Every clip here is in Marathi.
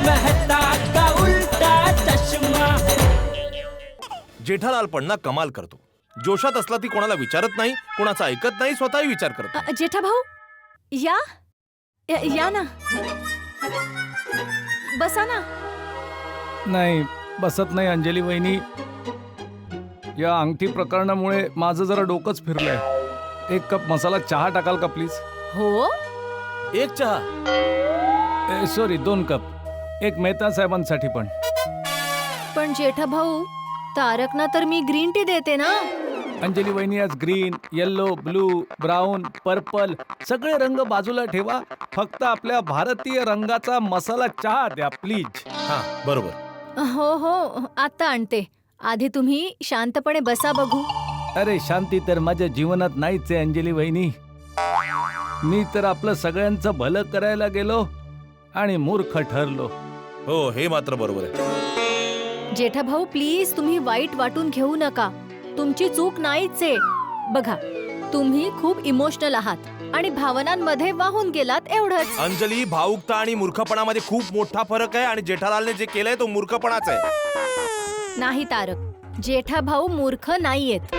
मेहता का उल्टा चष्मा. जेठालाल पण ना कमाल करतो. जोशात असला ती कोणाला विचारत नाही, कोणाचा ऐकत नाही, स्वतःही विचार करतो. जेठा भाऊ या या ना, बसा ना. नाही बसत नाही अंजली वहिनी. या अंगठी प्रकरणामुळे माझं जरा डोकंच फिरलंय. 1 कप मसाला चहा टाकाल का प्लीज? हो, एक चहा. Sorry 2 cup. एक मेहता साहेबांसाठी पण. पण जेठा भाऊ तारकना तर मी ग्रीन टी देते ना. अंजली वहिनी आज green, yellow, blue, brown, purple सगळे रंग बाजूला ठेवा. फक्त आपल्या भारतीय रंगाचा मसाला चहा द्या प्लीज. हा बरोबर. हो हो, आता आणते. आधी तुम्ही शांतपणे बसा बघू. अरे शांती तर माझ्या जीवनात नाहीच आहे अंजली वहिनी. मी तर आपलं सगळ्यांचं भलं करायला गेलो आणि मूर्ख ठरलो. हो हे मात्र बरोबर आहे. जेठा भाऊ प्लीज तुम्ही वाईट वाटून घेऊ नका. तुमची चूक नाहीच आहे. बघा तुम्ही खूप इमोशनल आहात आणि भावनांमध्ये वाहून गेलात एवढंच. अंजली, भावुकता आणि मूर्खपणामध्ये खूप मोठा फरक आहे आणि जेठालालने जे केलंय तो मूर्खपणाच आहे. नाही तारक, जेठा भाऊ मूर्ख नाहीयेत.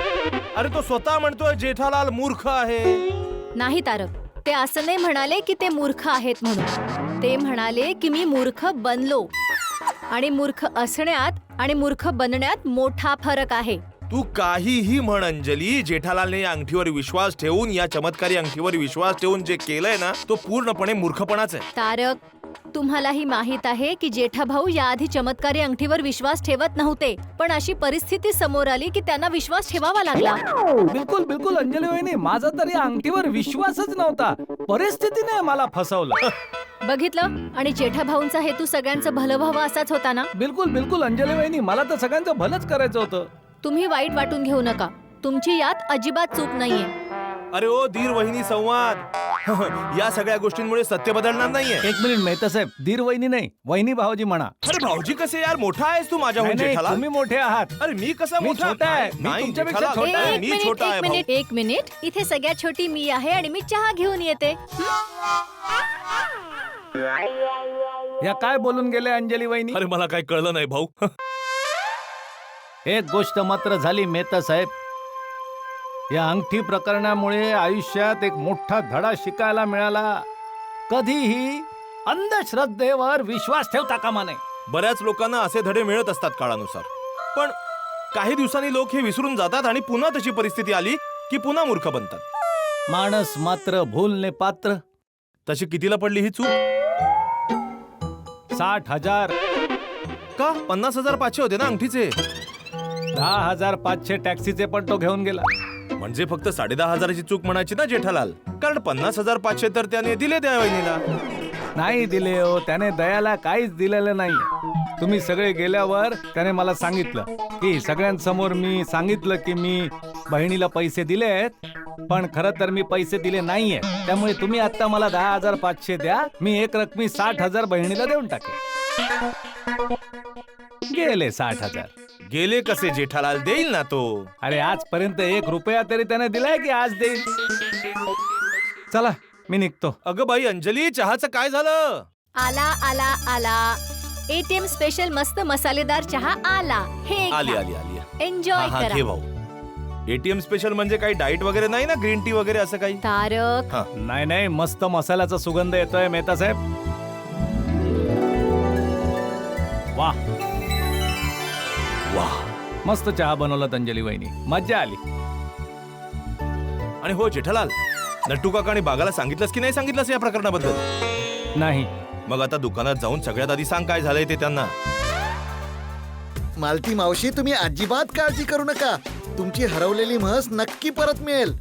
अरे तो स्वतः म्हणतोय जेठालाल मूर्ख आहे. नाही तारक, ते असं नाही म्हणाले की ते मूर्ख आहेत म्हणून. ते म्हणाले की मी मूर्ख बनलो आणि मूर्ख असण्यात आणि मूर्ख बनण्यात मोठा फरक आहे. तू काहीही म्हण अंजली, जेठालालने या अंगठीवर विश्वास ठेवून, या चमत्कारी अंगठीवर विश्वास ठेवून जे केलंय ना तो पूर्णपणे मूर्खपणाच आहे. तारक, तुम्हालाही माहित आहे की जेठा भाऊ याआधी चमत्कारी अंगठीवर विश्वास ठेवत नव्हते, पण अशी परिस्थिती समोर आली की त्यांना विश्वास ठेवावा लागला. बिलकुल बिलकुल अंजली वहिनी, माझा तर या अंगठीवर विश्वासच नव्हता. परिस्थितीने मला फसवलं. बघितलं, आणि जेठा भाऊंचा हेतू सगळ्यांचं भलं व्हावं असाच होता ना. बिलकुल बिलकुल अंजली वहिनी, मला तर सगळ्यांचं भलंच करायचं होतं. तुम्ही वाईट वाटून घेऊ नका. तुमची यात अजिबात चूक नाहीये. अरे ओ धीर वहिनी संवाद. या सगळ्या गोष्टींमुळे सत्य बदलणार नाहीये. 1 मिनिट मेहता साहेब, धीर वहिनी नाही, वहिनी भाऊजी म्हणा. अरे भाऊजी कसे यार, मोठा आहेस तू माझ्याहून नाही, नाही, जेठालाल. तुम्ही मोठे आहात. अरे मी कसा मी मोठा छोटा आहे. मी नाही, तुमच्यापेक्षा जेठालाल, छोटा आहे. मी छोटा आहे भाऊ. एक मिनिट. इथे सगळ्यात छोटी मी आहे आणि मी चहा घेऊन येते. या काय बोलून गेले अंजली वहिनी? अरे मला काही कळलं नाही भाऊ. एक गोष्ट मात्र झाली मेहता साहेब, या अंगठी प्रकरणामुळे आयुष्यात एक मोठा धडा शिकायला मिळाला. कधीही अंधश्रद्धेवर विश्वास ठेवता कामा नये. बऱ्याच लोकांना असे धडे मिळत असतात काळानुसार, पण काही दिवसांनी लोक हे विसरून जातात आणि पुन्हा तशी परिस्थिती आली की पुन्हा मूर्ख बनतात. माणस मात्र भूलने पात्र. तशी कितीला पडली ही चूक? 60,000. का 50,500 होते ना अंगठीचे? 10,500 टॅक्सीचे पण तो घेऊन गेला. म्हणजे फक्त 10,500ची चूक म्हणायची ना जेठालाल, कारण 50,500 तर त्याने दिले त्या वहिनीला. नाही दिले हो, त्याने दयाला काहीच दिलेलं नाही. तुम्ही सगळे गेल्यावर त्याने मला सांगितलं की सगळ्यांसमोर मी सांगितलं की मी बहिणीला पैसे दिलेत, पण खरं तर मी पैसे दिले नाहीये. त्यामुळे तुम्ही आता मला 10,500 द्या, मी एक रकमी 60,000 बहिणीला देऊन टाकेन. गेले 60,000. गेले कसे जेठालाल? देईल ना तो. अरे आजपर्यंत 1 रुपया तरी त्याने दिलाय की आज देईल? चला मी निघतो. अगं बाई अंजली, चहाचं काय झालं? आला आला आला, एटीएम स्पेशल मस्त मसालेदार चहा आला. हे आली आली आली. एन्जॉय हा घे करा. भाऊ. एटीएम स्पेशल म्हणजे काही डाएट वगैरे नाही ना, ग्रीन टी वगैरे असं काही? तारक, हा. नाही नाही, मस्त मसाल्याचा सुगंध येतोय मेहता साहेब. वाह वाह, मस्त चहा बनवला अंजली वहिनी, मज्जा आली. आणि हो जेठालाल, नट्टू काका आणि बागाला सांगितलंस की नाही सांगितलंस या प्रकरणाबद्दल? नाही. मग आता दुकानात जाऊन सगळ्यात आधी सांग काय झालंय ते त्यांना. मालती मावशी, तुम्ही अजिबात काळजी करू नका. तुमची हरवलेली म्हस नक्की परत मिळेल.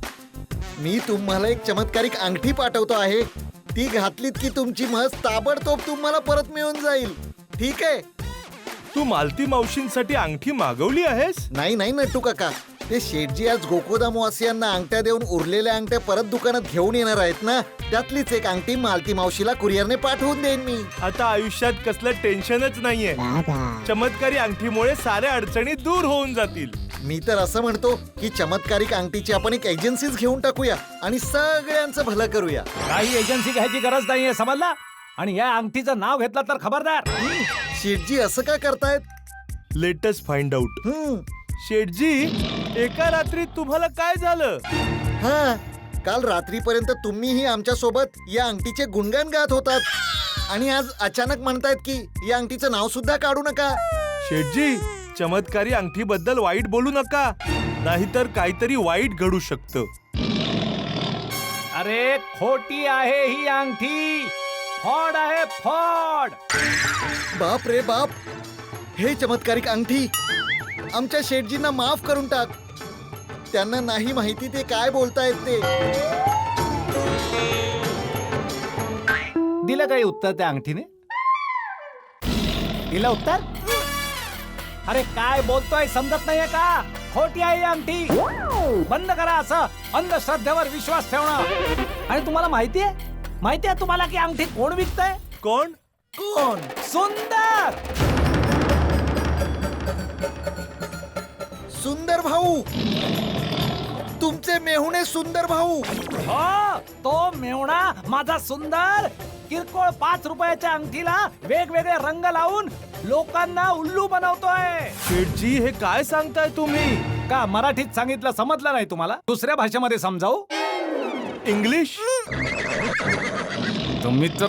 मी तुम्हाला एक चमत्कारिक अंगठी पाठवतो आहे. ती घातलीत की तुमची म्हस ताबडतोब तुम्हाला परत मिळून जाईल. ठीक आहे? तू मालती मावशींसाठी अंगठी मागवली आहेस? नाही नाही नट्टू काका, ते शेठजी आज गोकुदामवासियांना अंगठ्या देऊन उरलेल्या अंगठ्या परत दुकानात घेऊन येणार आहेत ना, त्यातलीच एक अंगठी मालती मावशीला कुरिअरने पाठवून देईन मी. आता आयुष्यात कसलं टेन्शनच नाहीये. चमत्कारी अंगठीमुळे साऱ्या अडचणी दूर होऊन जातील. मी तर असं म्हणतो की चमत्कारिक अंगठीची आपण एक एजन्सीच घेऊन टाकूया आणि सगळ्यांचं भलं करूया. काही एजन्सी घ्यायची गरज नाहीये, समजला? आणि या अंगठीचं नाव घेतलं तर खबरदार. शेठजी असं का करतायत? Latest find out. हं, शेठजी, एका रात्रीत तुम्हाला काय झालं? हा काल रात्रीपर्यंत तुम्हीही आमच्या सोबत या अंगठीचे गुणगान गात होतात आणि आज अचानक म्हणतायत की या अंगठीचं नाव सुद्धा काढू नका. शेठजी, चमत्कारी अंगठीबद्दल वाईट बोलू नका, नाहीतर काहीतरी वाईट घडू शकतं. अरे खोटी आहे ही अंगठी, फॉड आहे फॉड. बाप रे बाप, हे चमत्कारिक अंगठी आमच्या शेठजींना माफ करून टाक. त्यांना नाही माहिती ते काय बोलतायत ते. दिलं काही उत्तर त्या अंगठीने? दिलं उत्तर? अरे काय बोलतोय समजत नाहीये का? खोटी आहे ही अंगठी. बंद करा असं अंधश्रद्धेवर विश्वास ठेवणं. आणि तुम्हाला माहितीये तुम्हाला की अंगठी कोण विकतंय? कोण? कोण? सुंदर. सुंदर भाऊ, तुमचे मेहुणे सुंदर भाऊ. हो, तो मेवणा माझा सुंदर किरकोळ 5 रुपयाच्या अंगठीला वेगवेगळे रंग लावून लोकांना उल्लू बनवतोय. शेठजी, हे काय सांगताय तुम्ही? का मराठीत सांगितलं समजलं नाही तुम्हाला? दुसऱ्या भाषेमध्ये समजावू? इंग्लिश? तुम्ही तर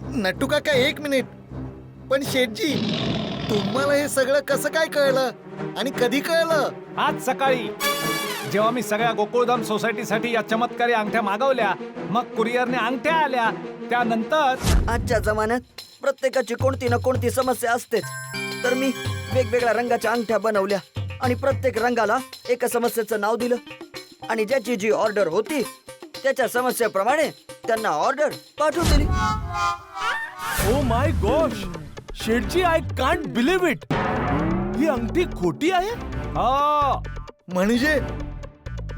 नट्टू काका, एक मिनिट. पण शेठजी, तुम्हाला हे सगळं कसं काय कळलं आणि कधी कळलं? आज सकाळी जेव्हा मी सगळ्या गोकुळधाम सोसायटीसाठी या चमत्कारी अंगठ्या मागवल्या, मग कुरिअरने अंगठ्या आल्या, त्यानंतर आजच्या जमान्यात प्रत्येकाची कोणती ना कोणती समस्या असतेच. तर मी वेगवेगळ्या रंगाच्या अंगठ्या बनवल्या आणि प्रत्येक रंगाला एका समस्येचं नाव दिलं आणि ज्याची जी ऑर्डर होती त्याच्या समस्येप्रमाणे त्यांना ऑर्डर पाठवून दिली. ओ माय गॉश, शेठजी, आय कांट बिलीव्ह इट. ही अंगठी खोटी आहे? हो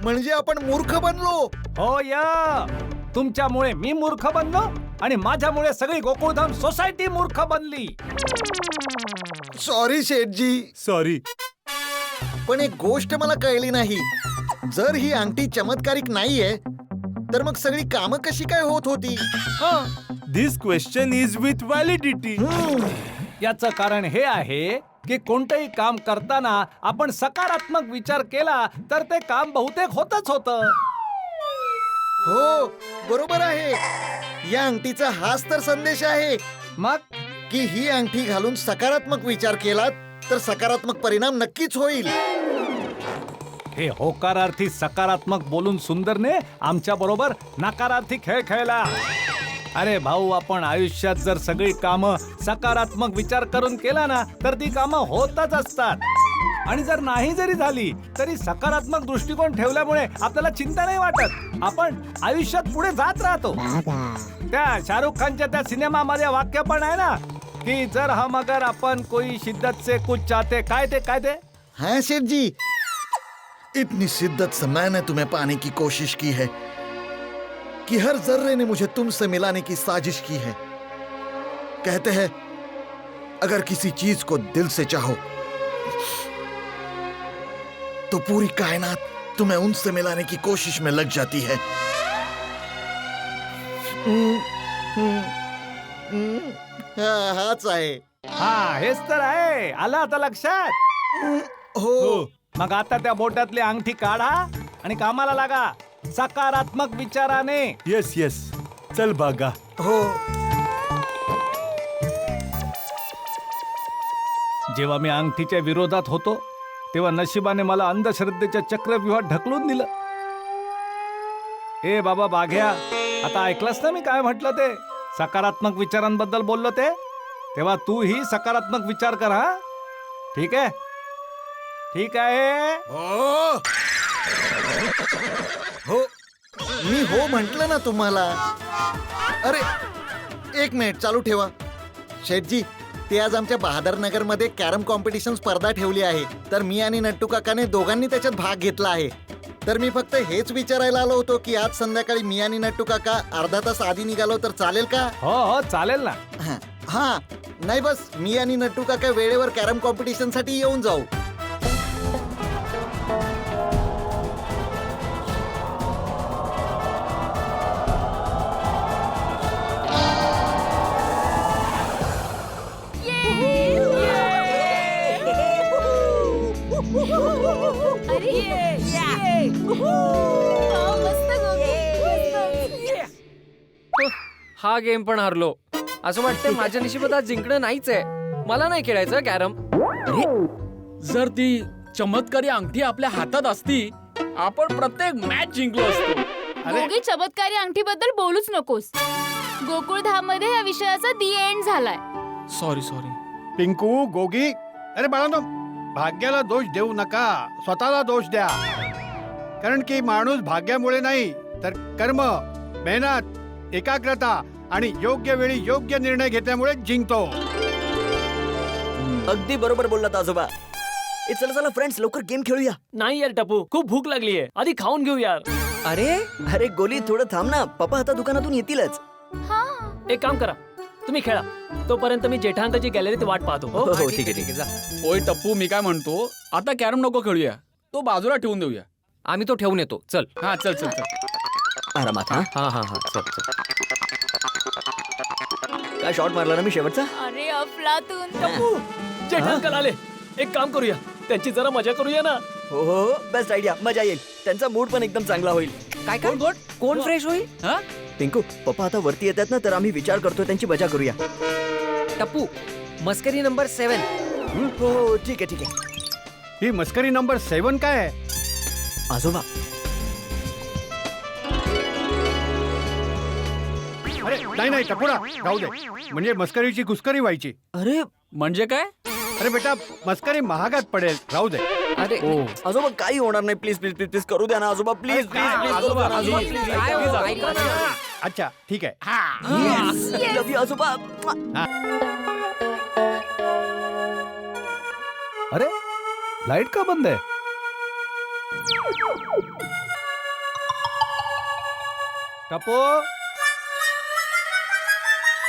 म्हणजे आपण मूर्ख बनलो. हो या तुमच्यामुळे मी मूर्ख बनलो आणि माझ्यामुळे सगळी गोकुळधाम सोसायटी मूर्ख बनली. सॉरी शेठजी, सॉरी. पण एक गोष्ट मला कळली नाही. जर ही अंगठी चमत्कारिक नाहीये तर मग सगळी कामं कशी काय होत होती? दिस क्वेश्चन इज विथ व्हॅलिडिटी. याचं कारण हे आहे की कोणतंही काम करताना आपण सकारात्मक विचार केला तर ते काम बहुतेक होतच होतं. हो, बरोबर आहे. या अंगठीचा हाच तर संदेश आहे मग की ही अंगठी घालून सकारात्मक विचार केलात तर सकारात्मक परिणाम नक्कीच होईल. हे होकारार्थी सकारात्मक बोलून सुंदरने आमच्या बरोबर नकारार्थी खेळ खेळला. अरे भाऊ, आपण आयुष्यात जर सगळी कामं सकारात्मक विचार करून केला ना तर ती कामं होतच असतात. आणि जर नाही जरी झाली तरी सकारात्मक दृष्टिकोन ठेवल्यामुळे आपल्याला चिंता नाही वाटत. आपण आयुष्यात पुढे जात राहतो. त्या शाहरुख खानच्या त्या सिनेमामध्ये वाक्य पण आहे ना की जर हम अगर अपन कोई शिद्दत से कुछ चाहते, काय ते हाँ शेठ जी, इतनी शिद्दत से मैंने तुम्हें पाने की कोशिश की है कि हर जर्रे ने मुझे तुमसे मिलाने की साजिश की है. कहते हैं अगर किसी चीज को दिल से चाहो तो पूरी कायनात तुम्हें उनसे मिलाने की कोशिश में लग जाती है. हाच आहे. हा हेच तर आहे. आलं आता लक्षात? हो. मग आता त्या बोटातली अंगठी काढा आणि कामाला लागा सकारात्मक विचाराने. येस येस, चल बागा. हो. जेव्हा मी अंगठीच्या विरोधात होतो तेव्हा नशिबाने मला अंधश्रद्धेच्या चक्रव्यूहात ढकलून दिलं. ए बाबा बाघ्या, आता ऐकलंस ना मी काय म्हटलं ते? सकारात्मक विचारांबद्दल बोललो ते. तेव्हा तू ही सकारात्मक विचार कर. हा ठीक आहे? ठीक आहे. हो, मी हो म्हंटल ना तुम्हाला. अरे एक मिनिट चालू ठेवा. शेठजी, ते आज आमच्या बहादरनगर मध्ये कॅरम कॉम्पिटिशन स्पर्धा ठेवली आहे. तर मी आणि नट्टू काकाने दोघांनी त्याच्यात भाग घेतला आहे. तर मी फक्त हेच विचारायला आलो होतो की आज संध्याकाळी मी आणि नट्टू काका अर्धा तास आधी निघालो तर चालेल का? हो हो चालेल ना. हा नाही, बस मी आणि नट्टू काका वेळेवर कॅरम कॉम्पिटिशन साठी येऊन जाऊ. हा गेम पण हारलो. असं वाटतंय माझ्या नशिबात आज जिंकणं नाहीच आहे. मला नाही खेळायचं कॅरम. अरे जर ती चमत्कारी अंगठी आपल्या हातात असती आपण प्रत्येक मॅच जिंकलो असतो. गोगी चमत्कारी अंगठीबद्दल बोलूच नकोस. गोकुळधाम मध्ये या विषयाचा दी एंड झालाय. सॉरी. पिंकू, गोगी, अरे बाळांनो, भाग्याला दोष देऊ नका, स्वतःला दोष द्या. कारण की माणूस भाग्यामुळे नाही तर कर्म, मेहनत, एकाग्रता आणि योग्य वेळी योग्य निर्णय घेतल्यामुळे जिंकतो. अगदी बरोबर बोललात आजोबा. चला चला फ्रेंड्स, लवकर गेम खेळूया. नाही यार टपू, खूप भूक लागलीये, आधी खाऊन घेऊ यार. अरे अरे गोली, थोडं थांब ना. पप्पा आता दुकानातून येतीलच. एक काम करा, तुम्ही खेळा, तोपर्यंत मी जेठांताची गॅलरीत वाट पाहतो. हो हो, ठीक आहे. जा. ओय टप्पू, मी काय म्हणतो, आता कॅरम नको खेळूया, तो बाजूला ठेवून देऊया. आम्ही तो ठेवून येतो. चल. हा चल. आरामात. हा हा चल. काय शॉट मारला ना मी शेवटचा. अरे अफलातून. टपू, जेठांकल आले, एक काम करूया, त्यांची जरा मजा करूया ना. हो हो, बेस्ट आयडिया, मजा येईल. त्यांचा मूड पण एकदम चांगला होईल. काय कोण फ्रेश होईल? हा पिंकू, पप्पा आता वरती येतात ना, तर आम्ही विचार करतो त्यांची मजा करूया. टप्पू, मस्करी नंबर 7. हो ठीक आहे. ही मस्करी नंबर 7 काय आहे? आजोबा, अरे नाही टपुरा, राहू दे. म्हणजे मस्करीची घुसकरी व्हायची. अरे म्हणजे काय? अरे बेटा, मस्करी महागात पडेल, राहू दे. अरे आजोबा, काही होणार नाही. प्लीज प्लीज प्लीज करू द्या ना आजोबा. प्लीज प्लीज आजोबा, काय हो, ऐका ना. अच्छा ठीक आहे. लव यू आजोबा. अरे लाईट का बंद आहे? टपो,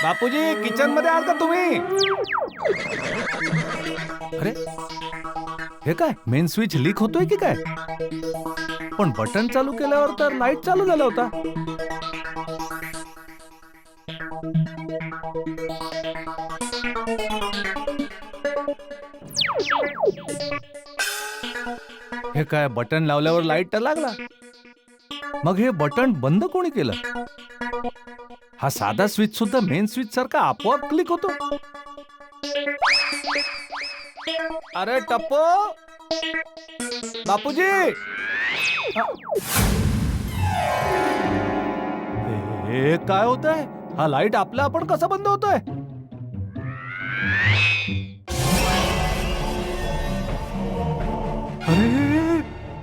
बापूजी, किचन मध्ये आहात का तुम्ही? अरे हे काय, मेन स्विच लीक होतोय की काय? पण बटन चालू केल्यावर तर लाईट चालू झाला होता. हे काय, बटन लावल्यावर लाईट तर लागला, मग हे बटन बंद कोणी केलं? हा साधा स्विच सुद्धा मेन स्विच सारखा आपोआप क्लिक होतो. अरे टप्पो, बापूजी, हे काय होतंय? हा लाईट आपला आपण कसा बंद होतोय? अरे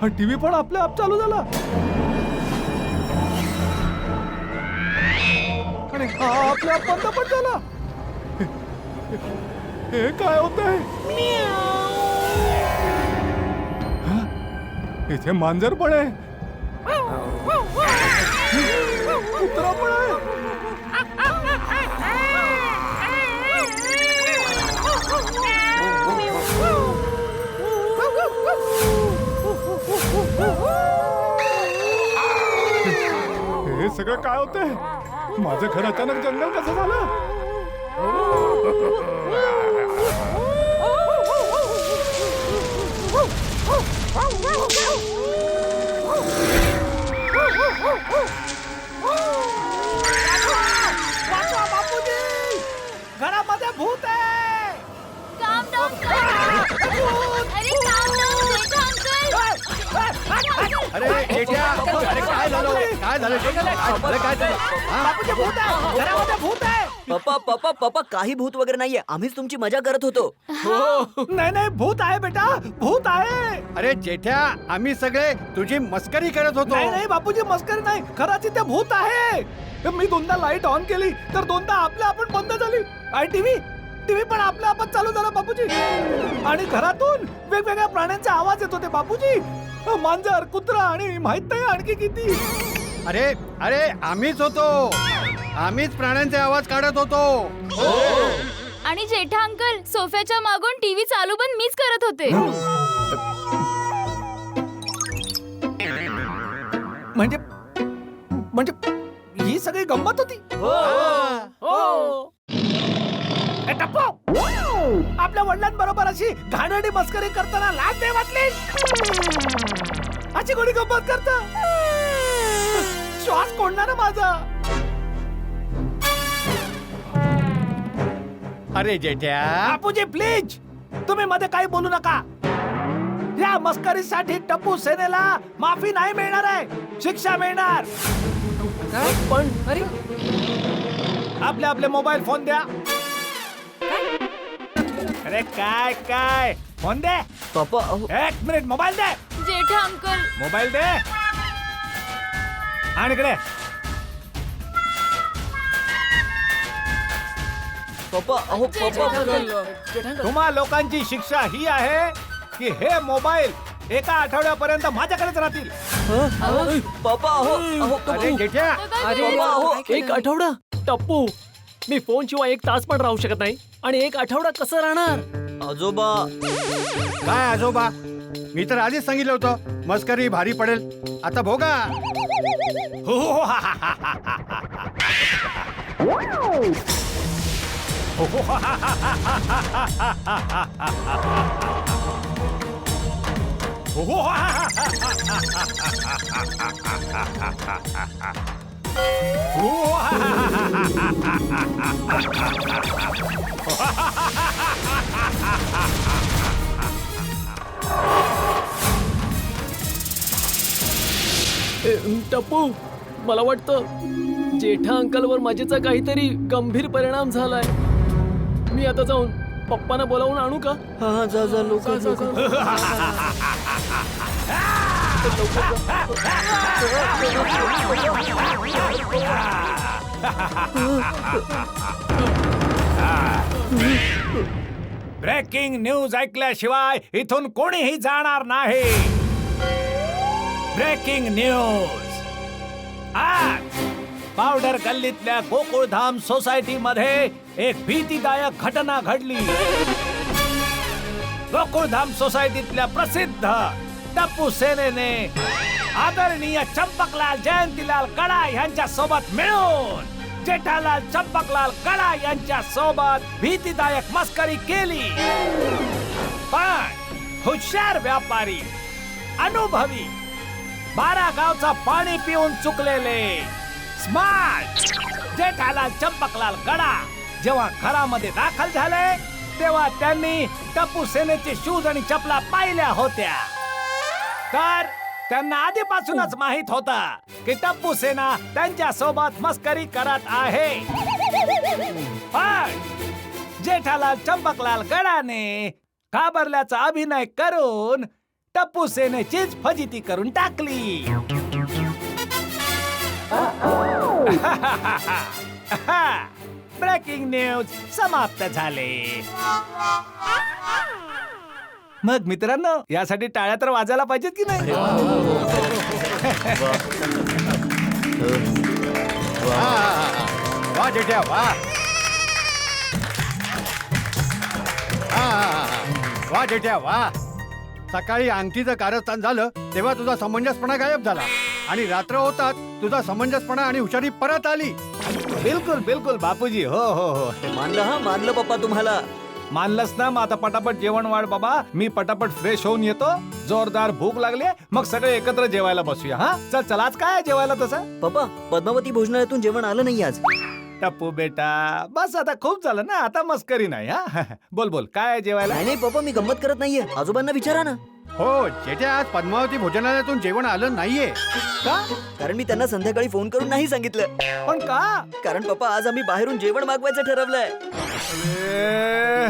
हा टीव्ही पण आपल्या आप चालू झाला. आणि हा आपल्या आप बंद पण झाला. हे काय होतंय? इथे मांजर पण आहे, कुत्रा पण आहे. हे सगळं काय होतंय? माझं घर अचानक जंगल कसं झालं? घरामध्ये भूत आहे. काम डाऊन कर. अरे काम डाऊन अरे जेठ्या, अरे काय झालं? काय झालं? काय झालं? बापूजी, भूत आहे, घरामध्ये भूत आहे. पप्पा, काही भूत वगैरे नाहीये. आम्हीच तुमची मजा करत होतो. नाही, भूत आहे बेटा, भूत आहे. अरे जेठ्या, आम्ही सगळे तुझी मस्करी करत होतो. नाही बापूजी, मस्करी नाही, खरंच इथे भूत आहे. मी दोनदा लाईट ऑन केली तर दोनदा आपल्या आपण बंद झाली. आणि टीव्ही पण आपल्या आपण चालू झाला बापूजी. आणि घरातून वेगवेगळ्या प्राण्यांचे आवाज येत होते बापूजी. मांजर, कुत्रा आणि माहित नाही आणखी किती. अरे आम्हीच होतो. आम्हीच प्राण्यांचे आवाज काढत होतो. आणि जेठा अंकल सोफ्याच्या मागून टीव्ही चालू पण मीच करत होते. म्हणजे ही सगळी गंमत होती. ए, टप्पू, आपल्या वडिलांबरोबर अशी घाणेरडी मस्करी करताना लाज नाही वाटली? अशी कोणी गंमत करता? श्वास कोंडला ना माझा. अरे जेठ्या बापूजी प्लीज तुम्ही मध्ये काही बोलू नका. या मस्करीसाठी टप्पू सेनेला माफी नाही मिळणार आहे, शिक्षा मिळणार. काय पण अरे आपले आपले मोबाईल फोन द्या. अरे काय काय फोन दे. पप्पा अहो, 1 मिनिट मोबाईल दे. जेठा अंकल मोबाईल दे. आणि इकडे पप्पा अहो पप्पा तुम्हा लोकांची शिक्षा ही आहे की हे मोबाईल एका आठवड्यापर्यंत माझ्याकडेच राहतील. पप्पा अहो अहो अरे जेठ्या अरे बाबा, अहो, एक आठवडा टप्पू, मी फोन शिवाय 1 तास पण राहू शकत नाही आणि 1 आठवडा कसं राहणार? आजोबा काय आजोबा, मी तर आधीच सांगितलं होतं मस्करी भारी पडेल. आता भोगा. हो, हो, हा, हा, हा, हा, हा, हा. हो, हो, हा, हा, हा, हा, हा, हा, हा, हा, हा, हा. हो, हो, हा, हा, हा, हा, हा, हा, हा, हा, हा. हो, हा, हा, हा, हा, हा, हा, हा, हा. टप्पू, मला वाटतं जेठा अंकलवर मजेचा काहीतरी गंभीर परिणाम झालाय. मी आता जाऊन पप्पांना बोलावून आणू का? हा हा जा जा लवकर लवकर. ब्रेकिंग न्यूज ऐकल्याशिवाय इथून कोणीही जाणार नाही. Breaking news. आज पावडर गल्लीतल्या गोकुळधाम सोसायटी मध्ये एक भीतीदायक घटना घडली. गोकुळधाम सोसायटीतल्या प्रसिद्ध टप्पू सेनेने आदरणीय चंपकलाल जयंतीलाल गडा यांच्या सोबत मिळून जेठालाल चंपकलाल गडा यांच्या सोबत भीतीदायक मस्करी केली. पण हुशार व्यापारी, अनुभवी, 12 गावचा पाणी पिऊन चुकलेले स्मार्ट जेठालाल चंपकलाल गडा जेव्हा घरामध्ये दाखल झाले तेव्हा त्यांनी टप्पू सेनेचे शूज आणि चपला पाहिल्या होत्या. तर त्यांना आधीपासूनच माहित होता की टप्पू सेना त्यांच्या सोबत मस्करी करत आहे. पण जेठालाल चंपकलाल गडाने घाबरल्याचा अभिनय करून टप्पू सेनेचीच फजिती करून टाकली. ब्रेकिंग न्यूज समाप्त झाले. मग मित्रांनो, यासाठी टाळ्या तर वाजायला पाहिजेत की नाही? वा जेठ्या वा. वा जेठ्या वा. सकाळी अंगठीचं कारस्थान झालं तेव्हा तुझा समंजसपणा गायब झाला आणि रात्र होतात तुझा समंजसपणा आणि हुशारी परत आली. बिलकुल बिलकुल बापूजी. हो हो हो, मानलं हा मानलं पप्पा तुम्हाला. मानलंच ना. मग आता पटापट जेवण वाढ बाबा. मी पटापट फ्रेश होऊन येतो. जोरदार भूक लागली, मग सगळे एकत्र जेवायला बसूया. हा चल चल. आज काय आहे जेवायला तसं? पप्पा पद्मावती भोजनालयातून जेवण आलं नाही आज. टप्पू बेटा बस, आता खूप झालं ना. आता मस्करी नाही. हा बोल बोल, काय आहे जेवायला? नाही नाही पप्पा, मी गंमत करत नाहीये. आजोबांना विचारा ना. हो जेठ्या, आज पद्मावती भोजनालयातून जेवण आलं नाहीये. का? कारण मी त्यांना संध्याकाळी फोन करून नाही सांगितलं. पण का? कारण पप्पा आज आम्ही बाहेरून जेवण मागवायचं ठरवलंय. ए,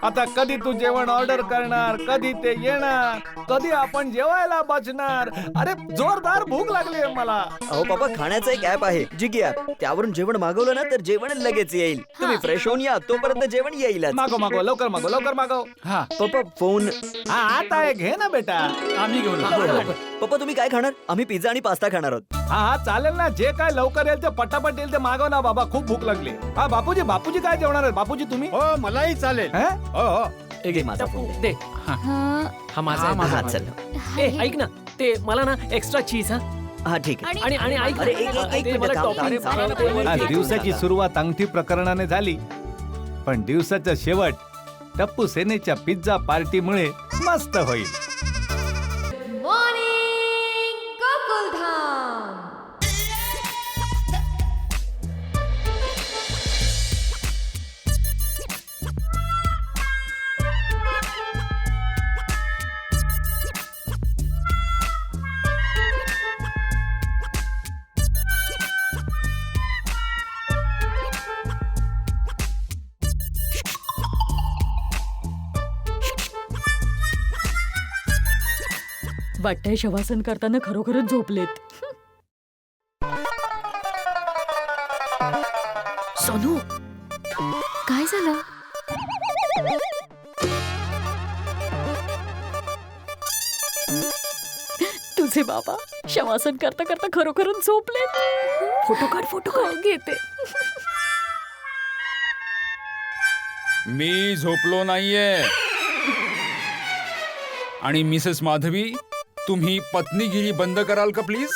आता कधी तू जेवण ऑर्डर करणार, कधी ते येणार, कधी आपण जेवायला बसणार? अरे जोरदार भूक लागली आहे मला. अहो पप्पा, खाण्याचं एक ऍप आहे जिगी ऍप. त्यावरून जेवण मागवलं ना तर जेवण लगेच येईल. तुम्ही फ्रेश होऊन या, तोपर्यंत जेवण येईल. मागव मागव, लवकर मागव, लवकर मागव. हा पप्पा फोन. हा आता आहे, घे ना बेटा. आम्ही घेऊन पप्पा तुम्ही काय खाणार? आम्ही पिझ्झा आणि पास्ता खाणार आहोत. हा हा चालेल ना. जे काय लवकर येईल ते पटापट येईल ते मागव ना बाबा. खूप भूक लागली. हा बापूजी, बापूजी काय जेवणार आहेत? बापूजी तुम्ही? हो मलाही चालेल. हे? हो हो. घे माझा फोन. दे. हा माझा आहे. हा चल. ए ऐक ना, ते मला ना एक्स्ट्रा चीज. हा हा ठीक आहे. आणि आणि ऐक ना, अरे, एक ते मिनिट मला थांब, toppings. थांब, थांब, थांब. आज दिवसाची सुरुवात अंगठी प्रकरणाने झाली, पण दिवसाचा शेवट टप्पू सेनेच्या पिझ्झा पार्टीमुळे मस्त होईल. वाटतंय शवासन करताना खरोखरच झोपलेत. सोनू काय झालं? तुझे बाबा शवासन करता करता खरोखरच झोपलेत. फोटो काढ, फोटो काढ. घेते. मी झोपलो नाहीये. आणि मिसेस माधवी, तुम्ही पत्नीगिरी बंद कराल का प्लीज?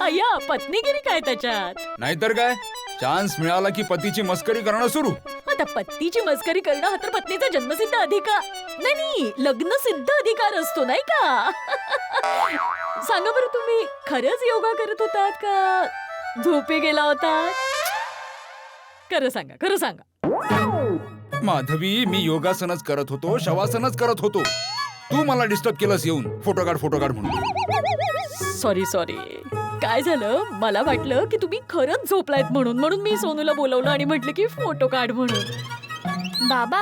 अय्या, पत्नीगिरी काय त्याच्यात? नाहीतर काय, चान्स मिळाला की पतीची मस्करी करणं सुरू. आता पत्नीची मस्करी करणं हा तर पत्नीचा जन्मसिद्ध अधिकार नाही, लग्नसिद्ध अधिकार असतो नाही का? सांगा बरं, तुम्ही खरंच योगा करत होतात का झोपे गेला होता? खरं सांगा, खरं सांगा. माधवी, मी योगासनच करत होतो, शवासनच करत होतो. तू मला डिस्टर्ब केलंस येऊन फोटो काढ म्हणून. Sorry sorry. काय झालं, मला वाटलं की तुम्ही खरंच झोपलायत म्हणून मी सोनूला बोलवलं आणि म्हटलं की फोटो काढ म्हणून. बाबा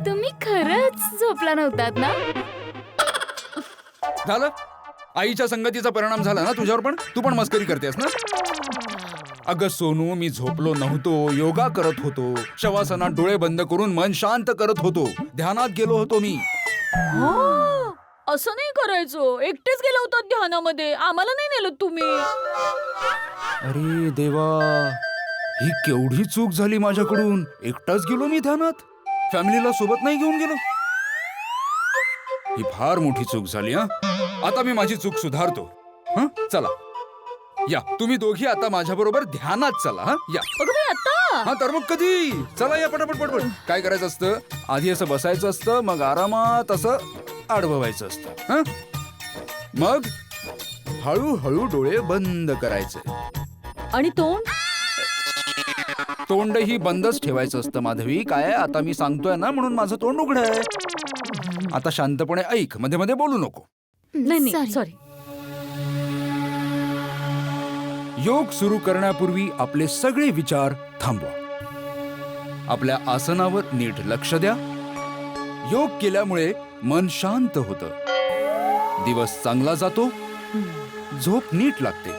तुम्ही खरंच झोपला नव्हतात ना? झालं, आईच्या संगतीचा परिणाम झाला ना तुझ्यावर पण. तू पण मस्करी करतेस ना. अगं सोनू, मी झोपलो नव्हतो, योगा करत होतो, शवासनात डोळे बंद करून मन शांत करत होतो, ध्यानात गेलो होतो मी. असं नाही करायचो, एकटेच गेला होता ध्यानामध्ये, आम्हाला नाही नेलं तुम्ही. अरे देवा, ही केवढी चूक झाली माझ्याकडून. एकटाच गेलो मी ध्यानात, फॅमिलीला सोबत नाही घेऊन गेलो. ही फार मोठी चूक झाली. आता मी माझी चूक सुधारतो. चला या, तुम्ही दोघी आता माझ्या बरोबर ध्यानात चला. या. आता तर मग कधी? चला या, पटापट पटपट. काय करायचं असतं, आधी असं बसायचं असतं, मग आरामात असं आडवं व्हायचं असतं. मग हळूहळू डोळे बंद करायचे. आणि तोंडही बंदच ठेवायचं असतं माधवी. काय, आता मी सांगतोय ना म्हणून माझं तोंड उघड आहे. आता शांतपणे ऐक, मध्ये मध्ये बोलू नको. नाही, सॉरी. योग सुरू करण्यापूर्वी आपले सगळे विचार थांबवा. आपल्या आसनावर नीट लक्ष द्या. योग केल्यामुळे मन शांत होतं, दिवस चांगला जातो, झोप नीट लागते,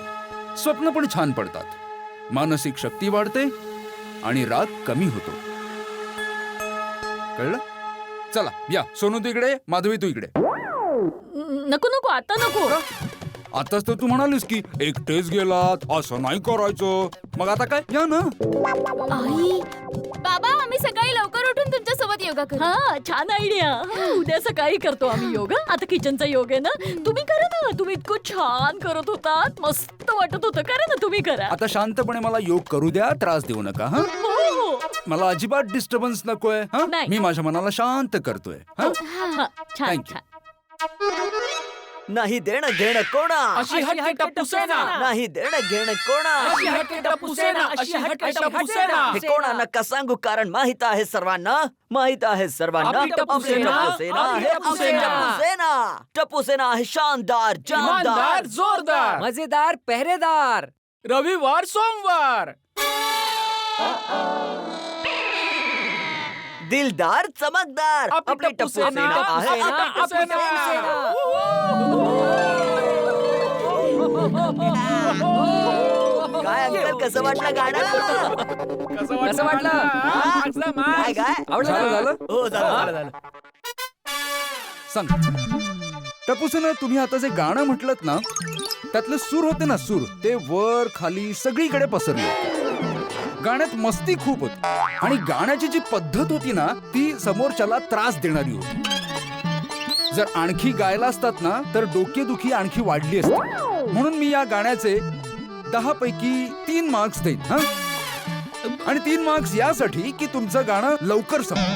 स्वप्न पण छान पडतात, मानसिक शक्ती वाढते आणि राग कमी होतो. कळलं? चला या, सोनू तू इकडे, माधवी तू इकडे. नको, आता नको. आताच तर तू म्हणालीस की एकटेच गेलात, असं नाही करायचं. मग आता काय, या ना. आई, बाबा आम्ही सकाळी लवकर उठून तुमच्या सोबत योगा करू. हा, छान आयडिया. उद्या सकाळी करतो आम्ही योगा. आता किचनचा योग आहे ना, तुम्ही करा ना. तुम्ही इतकं छान करत होतात, मस्त वाटत होतं. करा ना, तुम्ही करा. आता शांतपणे मला योग करू द्या, त्रास देऊ नका. हो. मला अजिबात डिस्टर्बन्स नकोय. नाही. मी माझ्या मनाला शांत करतोय. छान Thank you. छान. नाही देणं घेणं कोणा, अशी हटके टप्पू सेना. नाही देणं घेणं कोणा, अशी हटके टप्पू सेना. अशी हटके टप्पू सेना. हे कोणा नका सांगू, कारण माहित आहे सर्वांना, माहित आहे सर्वांना. आपली टप्पू आपली सेना, टप्पू सेना आपली आहे, टप्पू आपली सेना. टप्पू सेना. टप्पू सेना आहे शानदार, इमानदार, जानदार, जोरदार, मजेदार, पहरेदार. रविवार, सोमवार. दिलदार, चमकदार. आपली टप्पू सेना आहे. टप्पू सेना. काय अंकल, कसं वाटलं गाणं? कसं वाटलं? काय काय झालं झालं हो, झालं. सांग. टपूसेना, तुम्ही आता जे गाणं म्हटलत ना, त्यातले सूर होते ना, सूर ते वर खाली सगळीकडे पसरले. गाण्यात मस्ती खूप होती आणि गाण्याची जी पद्धत होती ना, ती समोरच्याला त्रास देणारी होती. जर आणखी गायला असतात ना, तर डोकेदुखी आणखी वाढली असती. म्हणून मी या गाण्याचे 10 पैकी 3 मार्क्स देईन. आणि 3 मार्क्स यासाठी की तुमचं गाणं लवकर संपलं.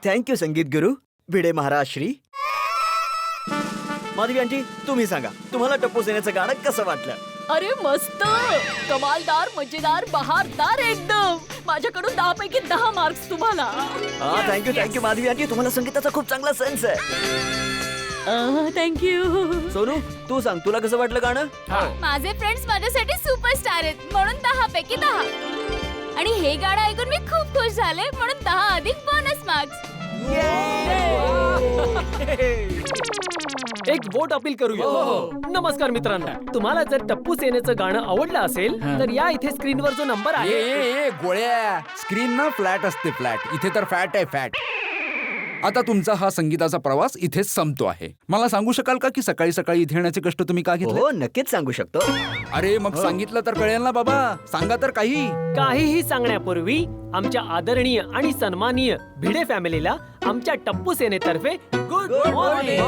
थँक्यू संगीत गुरु भिडे महाराज श्री. माधवी आंटी, तुम्ही सांगा, तुम्हाला टप्पू सेनेचं गाणं कसं वाटलं? अरे मस्त, कमालदार, मजेदार, बहारदार एकदम. माझ्याकडून 10 पैकी 10 मार्क्स तुम्हाला. थँक्यू माधवी आंटी, तुम्हाला संगीताचा खूप चांगला सेन्स आहे. थँक्यू. सोनू, तू सांग, तुला कसं वाटलं गाणं? माझे फ्रेंड्स माझ्यासाठी सुपरस्टार आहेत म्हणून 10 पैकी 10. आणि हे गाणं ऐकून मी खूप खुश झाले म्हणून 10 अधिक बोनस मार्क्स. एक वोट अपील करूया. नमस्कार मित्रांनो, तुम्हाला जर टप्पू सेनेचं गाणं आवडलं असेल तर या इथे स्क्रीनवर जो नंबर आहे ए गोळ्या, स्क्रीन ना फ्लॅट असते, फ्लॅट. इथे तर फॅट आहे, फॅट. आता तुमचा हा संगीताचा प्रवास इथेच संपतो आहे. मला सांगू शकाल का की सकाळी सकाळी इथे येण्याचे कष्ट तुम्ही का घेतले? हो नक्कीच सांगू शकतो. अरे मग सांगितलं तर कळेल ना बाबा. सांगा तर काही. काहीही सांगण्यापूर्वी आमच्या आदरणीय आणि सन्माननीय भिडे फॅमिलीला आमच्या टप्पू सेनेतर्फे good morning.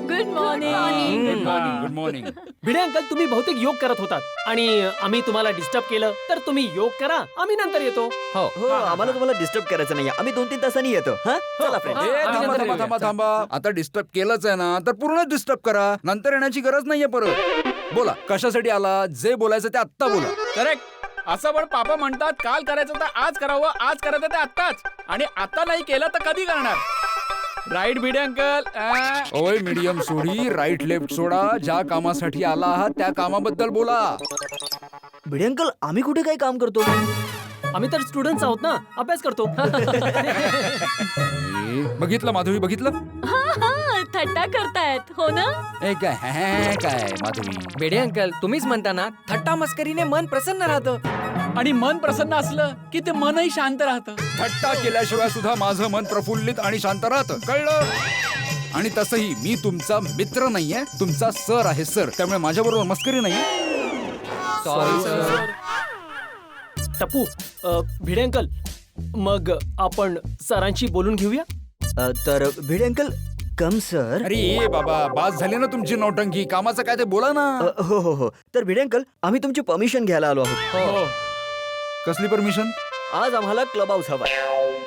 Good morning. Good morning. Bhide uncle, तुम्ही बहुतेक योग करत होतात आणि आम्ही तुम्हाला डिस्टर्ब केलं तर तुम्ही योग करा, आम्ही नंतर येतो. हो आम्हाला तुम्हाला डिस्टर्ब करायचं नाही. आम्ही 2-3 तासांनी येतो. हा चला फ्रेंड. ए, थांबा थांबा थांबा थांबा. आता डिस्टर्ब केलंच आहे ना, तर पूर्ण डिस्टर्ब करा. नंतर येण्याची गरज नाहीये परत. बोला कशासाठी आला, जे बोलायचं ते आत्ता बोला. करेक्ट. असं पण पापा म्हणतात काल करायचं तर आज करावं, आज करायचं ते आत्ताच, आणि आता नाही केलं तर कधी करणार. Right Bhide uncle? ओय मीडियम सोडी, राईट लेफ्ट सोडा. ज्या कामासाठी आला आहात त्या कामाबद्दल बोला. भिडे अंकल, आम्ही कुठे काही काम करतो? आम्ही तर स्टुडंट्स आहोत ना, अभ्यास करतो. बघितलं माधवी, बघितलं? थट्टा करतायत हो ना? ए काय माधवी? बेडे अंकल, तुम्हीच म्हणता ना, थट्टा मस्करीने मन प्रसन्न राहतं. आणि मन प्रसन्न असलं की ते मनही शांत राहतं. थट्टा केल्याशिवाय सुद्धा माझं मन प्रफुल्लित आणि शांत राहतं, कळलं? आणि तसंही मी तुमचा मित्र नाहीये, तुमचा सर आहे सर. त्यामुळे माझ्याबरोबर मस्करी नाही. Sorry sir. टप्पू, भिडे अंकल, मग आपण सरांशी बोलून घेऊया. तर भिडे अंकल कम सर. अरे ये बाबा, बास झाली ना तुमची नौटंकी. कामाचं काय ते बोला ना. हो. तर भिडे अंकल, आम्ही तुमची परमिशन घ्यायला आलो आहोत. हो. कसली परमिशन? आज आम्हाला क्लब हाऊस हवाय.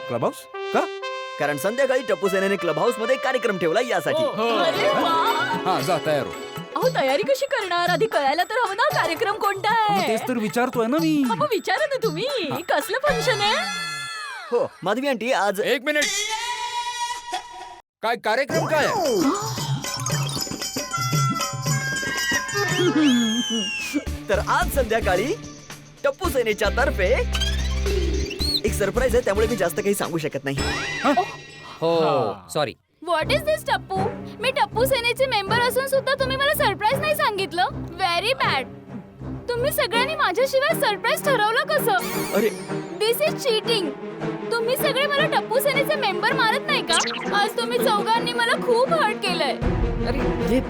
क्लब हाऊस का? कारण संध्याकाळी टप्पू सेनेने क्लब हाऊस मध्ये कार्यक्रम ठेवला यासाठी. अरे वा. हा जा, तयार हो. अहो तयारी कशी करणार? आधी कळायला तर हवं ना कार्यक्रम कोणता मग आहे. तेच तर विचारतोय ना मी. मग विचारा ना तुम्ही, कसलं फंक्शन आहे? हो माधवी आंटी, आज एक मिनिट. काय कार्यक्रम काय आहे? तर आज संध्याकाळी टप्पू सेनेच्या तर्फे एक सरप्राईज आहे, त्यामुळे मी जास्त काही सांगू शकत नाही. हो सॉरी. व्हॉट इज दिस टप्पू? मी टप्पू सेनेचे मेंबर असून सुद्धा तुम्ही मला सरप्राईज नाही सांगितलं. Very bad. तुम्ही सगळ्यांनी माझ्याशिवाय सरप्राईज ठरवलं कसं? अरे दिस इज चीटिंग. तुम्ही सगळे मला टप्पू सेनेचे मेंबर मानत नाही का? आज तुम्ही चौघांनी मला खूप हर्ट केलंय. अरे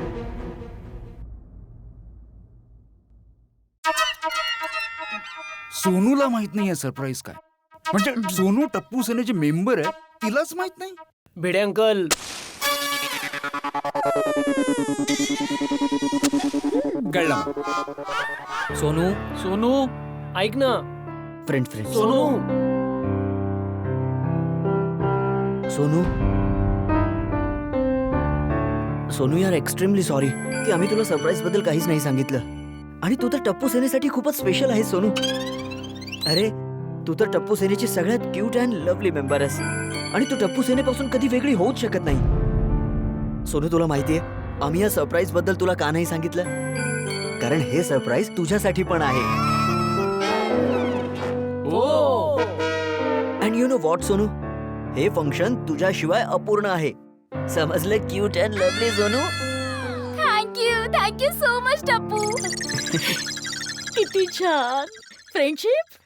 सोनूला माहित नाहीये सरप्राईज काय. म्हणजे सोनू टप्पू सेनेचे मेंबर आहे, तिलाच माहित नाही. भिडे अंकल, कळलं. सोनू ऐक ना. फ्रेंड सोनू, सोनू यार, एक्स्ट्रीमली सॉरी की आम्ही तुला सरप्राईज बद्दल काहीच नाही सांगितलं. आणि तू तर टप्पू सेनेसाठी खूपच स्पेशल आहेस सोनू. अरे तू तर टप्पू सेनेची सगळ्यात क्यूट अँड लवली मेंबर आहेस, आणि तू टप्पू सेनेपासून कधी वेगळी होऊच शकत नाही. सोनू, तुला माहितीये आम्ही या सरप्राईज बद्दल तुला का नाही सांगितलं? कारण हे सरप्राईज तुझ्यासाठी पण आहे. And you know what Sonu, हे फंक्शन तुझ्याशिवाय अपूर्ण आहे. समजलं? Cute and lovely Sonu. Thank you so much टप्पू. किती छान फ्रेंडशिप.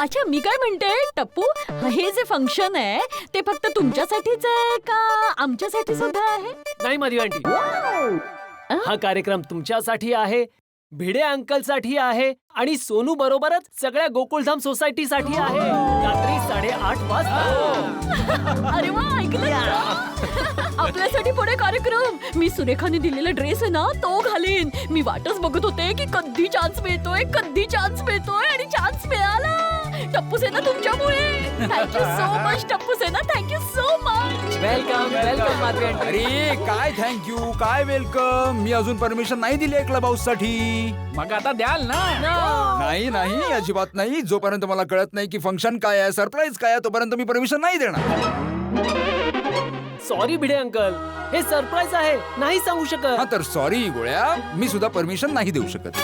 अच्छा मी काय म्हणते टप्पू, हे जे फंक्शन आहे ते फक्त तुमच्यासाठीच आहे का आमच्यासाठी सुद्धा आहे? नाही माधवी आंटी, हा कार्यक्रम तुमच्यासाठी आहे, भिडे अंकल साठी आहे आणि सोनू बरोबरच सगळ्या गोकुळधाम सोसायटी साठी आहे. रात्री 8:30 वाजता. अरे वा, ऐकलं का? आपल्यासाठी पुढे कार्यक्रम. मी सुरेखाने दिलेला ड्रेस आहे ना तो घालीन. मी वाटच बघत होते की कधी चान्स मिळतोय आणि चान्स मिळाला. टप्पू सेना तुमच्यामुळे. Thank you so much Tappu Sena, thank you so much. Welcome Madhavi aunty. अरे काय थँक्यू, काय वेलकम. मी अजून परमिशन नाही दिली आहे क्लब हाऊस साठी. मग आता द्याल ना? नाही अजिबात नाही. जोपर्यंत मला कळत नाही की फंक्शन काय आहे, सरप्राईज काय आहे, तोपर्यंत मी परमिशन नाही देणार. सॉरी भिडे अंकल, हे सरप्राईज आहे, नाही सांगू शकत. हा तर सॉरी गोळ्या, मी सुद्धा परमिशन नाही देऊ शकत.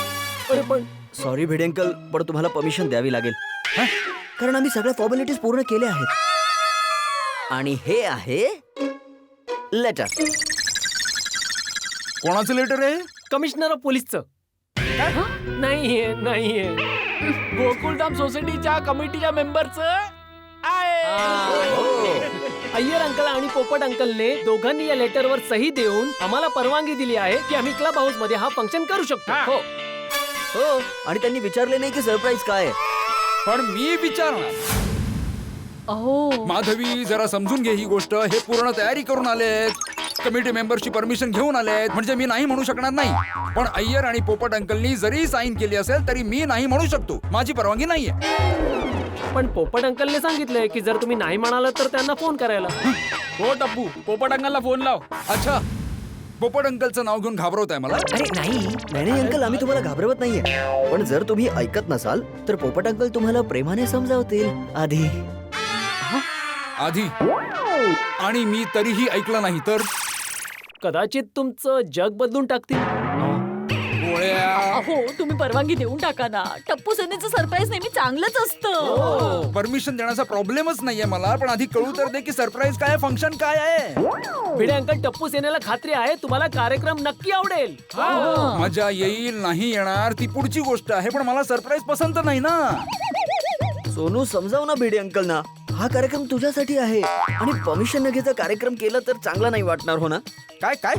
अरे पण सॉरी भिडे अंकल, पण तुम्हाला परमिशन द्यावी लागेल. कारण आम्ही सगळ्या फॉर्मॅलिटीज पूर्ण केल्या आहेत. आणि हे आहे लेटर. कोणाचं लेटर आहे? कमिशनर ऑफ पोलीसचं. नाहीये नाहीये. गोकुळधाम सोसायटीच्या कमिटीच्या मेंबरचं अय्यर अंकल आणि पोपट अंकलने दोघांनी या लेटरवर सही देऊन आम्हाला परवानगी दिली आहे की आम्ही क्लब हाऊस मध्ये हा फंक्शन करू शकतो. हा. हो. हो आणि त्यांनी विचारले नाही की सरप्राईज काय आहे. पण मी विचारणार. अहो माधवी जरा समजून घे ही गोष्ट. हे पूर्ण तयारी करून आलेत, कमिटी मेंबरची परमिशन घेऊन आलेत, म्हणजे मी नाही म्हणू शकणार नाही. पण अय्यर आणि पोपट अंकलनी जरी साईन केली असेल तरी मी नाही म्हणू शकतो. माझी परवानगी नाहीये. पण पोपट अंकलने सांगितलंय की जर तुम्ही नाही म्हणालात तर त्यांना फोन करायला. हो टप्पू, पोपट अंकलला फोन लाव. अच्छा, पोपट अंकलचं नाव घेऊन घाबरवताय मला? अरे नाही अंकल, आम्ही तुम्हाला घाबरवत नाहीये. पण जर तुम्ही ऐकत नसाल तर पोपट अंकल तुम्हाला प्रेमाने समजावतील आधी. आणि मी तरीही ऐकलं नाही तर? कदाचित तुमचं जग बदलून टाकतील. अहो तुम्ही परवानगी देऊन टाका ना. टप्पू सेनेचं सरप्राईज नेहमी चांगलंच असतं. परमिशन देण्याचा प्रॉब्लेमच नाहीये मला, पण आधी कळू तर दे की सरप्राईज काय, फंक्शन काय आहे. भिडे अंकल, टप्पू सेनेला खात्री आहे तुम्हाला कार्यक्रम नक्की आवडेल. मजा येईल नाही येणार ती पुढची गोष्ट आहे, पण मला सरप्राईज पसंत नाही ना. सोनू समजाव ना भिडे अंकल ना. हा कार्यक्रम तुझ्यासाठी आहे आणि परमिशन न घेता कार्यक्रम केला तर चांगला नाही वाटणार हो ना. काय काय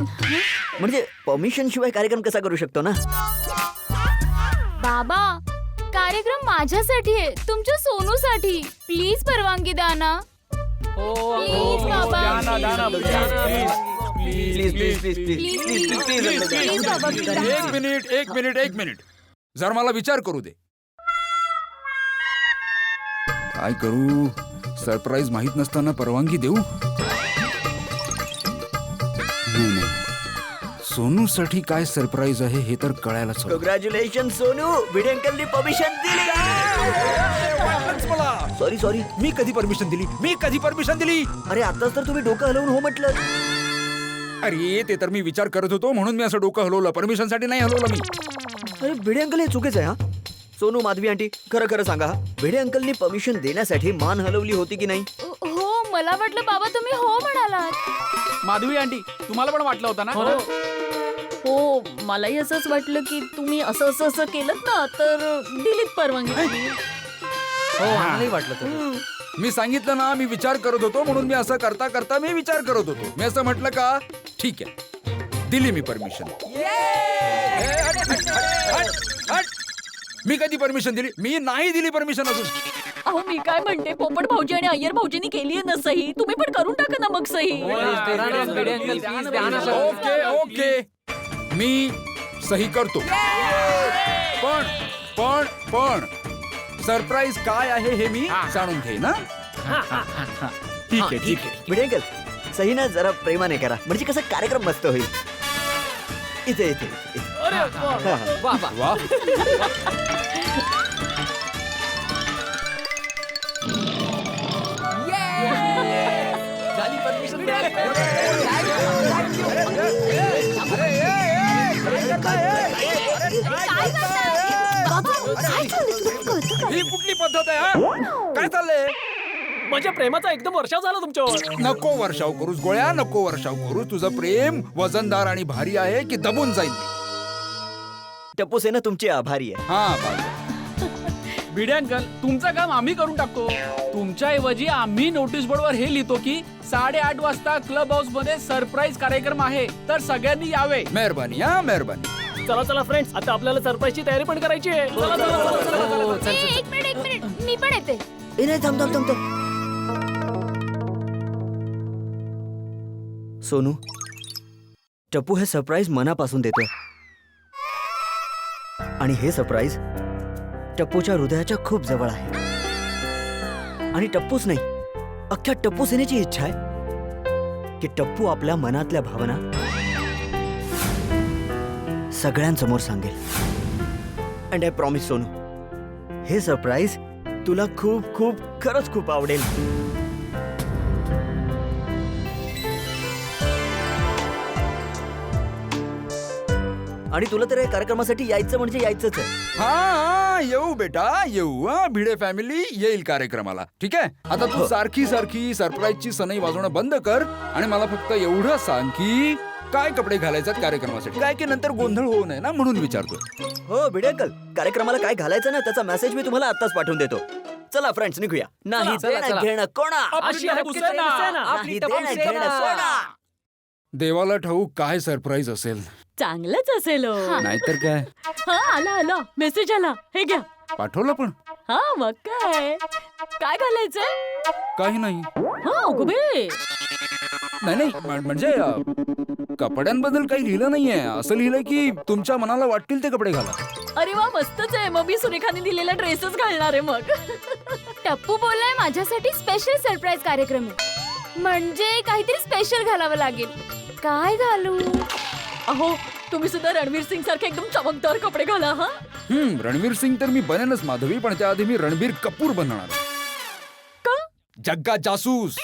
म्हणजे परमिशन शिवाय कार्यक्रम कसा करू शकतो ना. बाबा, कार्यक्रम माझ्यासाठी आहे, तुमच्या सोनूसाठी. प्लीज परवानगी द्या ना. प्लीज बाबा, प्लीज बाबा, एक मिनिट जर मला विचार करू दे. काय करू? सरप्राईज माहित नसताना परवानगी देऊ? नाही, सोनू साठी काय सरप्राईज आहे हे तर कळायलाच हवं. कॉंग्रॅच्युलेशन सोनू, भिडे अंकलनी परमिशन दिली. सॉरी मी कधी परमिशन दिली? अरे आताच तर तुम्ही डोकं हलवून हो म्हटलं. अरे ते तर मी विचार करत होतो म्हणून मी असं डोकं हलवलं. परमिशन साठी नाही हलवलं मी. अरे भिडे अंकल हे चुकीचं आहे. हा सोनू, माधवी आंटी, खरं सांगा, भिडे अंकलनी परमिशन देण्यासाठी मान हलवली होती की नाही? हो, मला वाटलं बाबा तुम्ही हो म्हणालात. माधवी आंटी, तुम्हाला पण वाटलं होतं ना? हो मलाही असंच वाटलं की तुम्ही असं केलं ना तर दिलीत परवानगी. हो आम्हालाही वाटलं तर. मी सांगितलं ना, मी विचार करत होतो म्हणून मी असं करता मी विचार करत होतो. मी असं म्हटलं का ठीक आहे, दिली मी परमिशन. मी कधी परमिशन दिली? मी नाही दिली परमिशन अजून. अहो मी काय म्हणते, पोपट भाऊजी आणि अय्यर भाऊजींनी केली आहे ना सही, तुम्ही पण करून टाका ना मग सही. ओके मी सही करतो. पण सरप्राईज काय आहे हे मी जाणून घे ना. ठीक आहे. भिडे अंकल, सही ना जरा प्रेमाने करा, म्हणजे कसं कार्यक्रम मस्त होईल. इथे. वा झाली परमिशन. ही कुठली पद्धत आहे? हा काय चाललंय? माझ्या प्रेमाचा एकदम वर्षाव झाला तुमच्यावर. नको वर्षाव करूस गोळ्या, नको वर्षाव करूस. तुझं प्रेम वजनदार आणि भारी आहे की दबून जाईल. टप्पू सेना तुमची आभारी आहे. हा भिडे अंकल, तुमचं काम आम्ही करून टाकतो. तुमच्या ऐवजी आम्ही नोटीस बोर्डवर हे लिहितो की 8:30 वाजता क्लब हाऊस मध्ये सरप्राईज कार्यक्रम आहे, तर सगळ्यांनी यावे. मेहरबानी. मेहरबानी. चला फ्रेंड्स, आता आपल्याला सरप्राईजची तयारी पण करायची आहे. एक मिनिट, मी पण येते. नाही, थांब. सोनू, टप्पू हे सरप्राईज मनापासून देतोय आणि हे सरप्राईज टप्पूच्या हृदयाच्या खूप जवळ आहे. आणि टप्पूच नाही, अख्ख्या टप्पू सेनेची इच्छा आहे की टप्पू आपल्या मनातल्या भावना सगळ्यांसमोर सांगेल. अँड आय प्रॉमिस सोनू, हे सरप्राईज तुला खरंच खूप आवडेल. आणि तुला तर या कार्यक्रमासाठी यायचं म्हणजे यायचंच आहे. हा येऊ बेटा, येऊ. भिडे फॅमिली येईल कार्यक्रमाला. ठीक आहे, आता तू सारखी सरप्राईजची सनई वाजवणं बंद कर आणि मला फक्त एवढं सांग की काय कपडे घालायचे कार्यक्रमासाठी, काय की नंतर गोंधळ होऊ नये ना म्हणून विचारतोय. हो भिडे अंकल, कार्यक्रमाला काय घालायचं ना त्याचा मेसेज मी तुम्हाला आताच पाठवून देतो. चला फ्रेंड्स निघूया. नाही चला, देणं चला. घेणं कोणा, अशी टप्पू सेना. नाही देणं घेणं कोणा. देवाला ठाऊक काय सरप्राईज असेल. चांगलंच असेल हो. नाहीतर काय. हा आला मेसेज आला, हे घ्या. पाठवलं पण हा मग काय काय घालायचंय? काही नाही. हा अगोबे नाही म्हणजे कपड्यांबद्दल काही लिहिलं नाहीये. असं लिहिलंय की तुमच्या मनाला वाटतील ते कपडे घाला. अरे वा मस्तच आहे. मग मी सुरेखाने दिलेला ड्रेसच घालणार आहे मग. टप्पू बोललाय माझ्यासाठी स्पेशल सरप्राईज कार्यक्रम आहे, म्हणजे काहीतरी स्पेशल घालावं लागेल. काय घालू? अहो तुम्ही सुद्धा रणवीर सिंग सारखे एकदम चमकदार कपडे घाला. हा रणवीर सिंग तर मी बनेनच माधवी, पण त्याआधी मी रणबीर कपूर बनणार. का? जग्गा जासूस.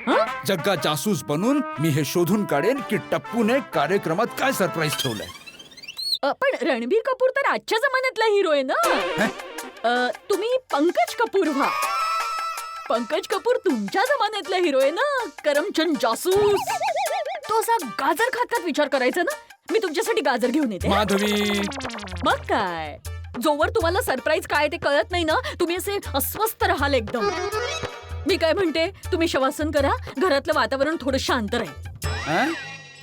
हा? जग्गा जासूस बनून मी हे शोधून काढेन की टप्पूने कार्यक्रमात काय सरप्राईज ठेवलंय. पण रणबीर कपूर तर आजच्या जमान्यातला हिरो आहे ना. तुम्ही पंकज कपूर व्हा. पंकज कपूर तुमच्या जमान्यातला हिरो आहे ना, करमचंद जासूस. तो असा गाजर खात विचार करायचा ना. मी तुमच्यासाठी गाजर घेऊन येते. माधवी मग काय, जोवर तुम्हाला सरप्राईज काय ते कळत नाही ना, तुम्ही असे अस्वस्थ राहाल एकदम. मी काय म्हणते, तुम्ही शवासन करा. घरातलं वातावरण थोडं शांत राहील.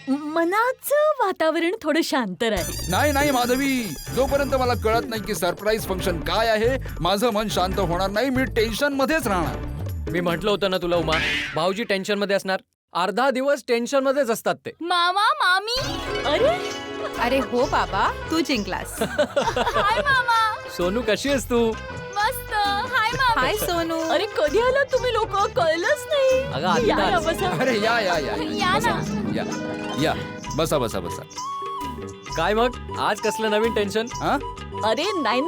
मनाचं वातावरण थोडं शांत राहील. नाही माधवी, जोपर्यंत मला कळत नाही की सरप्राईज फंक्शन काय आहे, माझं मन शांत होणार नाही. मी टेन्शन मध्येच राहणार. मी म्हटलं होतं ना तुला उमा, भाऊजी टेन्शन मध्ये असणार. अर्धा दिवस टेन्शन मध्येच असतात ते. मामा मामी. अरे हो बाबा, तू जिंकलास. हाय मामा. सोनू कशी आहेस तू? मस्त. हाय मामा. हाय सोनू. अरे कधी आलात तुम्ही लोक, कळलंच नाही. अगं, आत्ताच. या ना, बसा. अरे या या बसा, ना. या बसा. काय मग आज कसलं नवीन टेन्शन? हा अरे नाही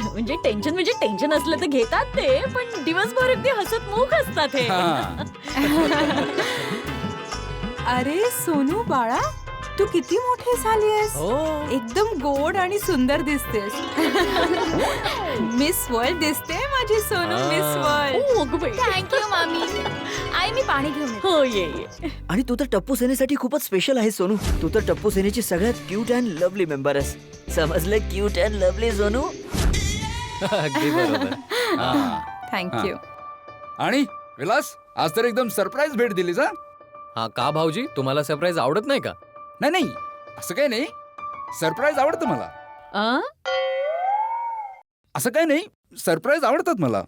म्हणजे टेन्शन असलं तर घेतात ते, पण दिवसभर अगदी हसतमुख असतात हे. अरे सोनू बाळा, तू किती मोठी झालीयस. एकदम गोड आणि सुंदर दिसतेस. मिस वर्ल्ड दिसते माझी सोनू. Miss world. थँक्यू मामी. आई मी पाणी घेऊन येते. हो ये. आणि तू तर टप्पू सेनेसाठी खूपच स्पेशल आहे सोनू. तू तर टप्पू सेनेची सगळ्यात क्यूट अँड लवली मेंबर आहेस. समजलं? Cute and lovely Sonu. अगदी बरोबर. थँक्यू. आणि विलास, आज तर एकदम सरप्राईज भेट दिलीस. हा का भाऊजी, तुम्हाला सरप्राईज आवडत नाही का? नाही असं काही नाही. सरप्राईज आवडतं मला. असं काही नाही, सरप्राईज आवडतात मला.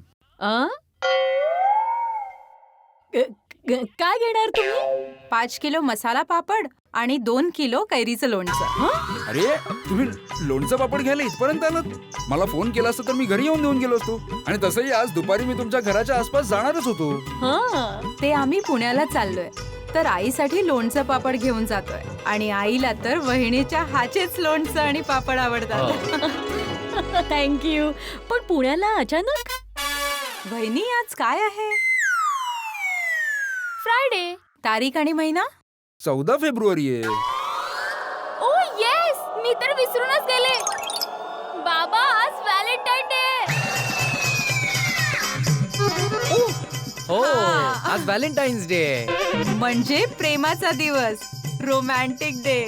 काय घेणार तुम्ही? 5 किलो मसाला पापड आणि 2 किलो कैरीचं लोणचं. अरे तुम्ही लोणचं पापड घ्यायला इथपर्यंत आलात. मला फोन केला असता तर मी घरी येऊन देऊन गेलो असतो. आणि तसंही आज दुपारी मी तुमच्या घराच्या आसपास जाणारच होतो. ते आम्ही पुण्याला चाललोय, तर आईसाठी लोणचं पापड घेऊन जातोय. आणि आईला तर वहिनीच्या हाचेच लोणचं आणि पापड आवडतात. थँक्यू. पण पुण्याला अचानक? वहिनी आज काय आहे? फ्रायडे. तारीख आणि महिना? 14 फेब्रुवारी आहे. ओ येस, मी तर विसरूनच गेले. बाबा आज व्हॅलेंटाईन डे. हो आज व्हॅलेंटाईन्स डे आहे. म्हणजे प्रेमाचा दिवस, रोमॅन्टिक डे.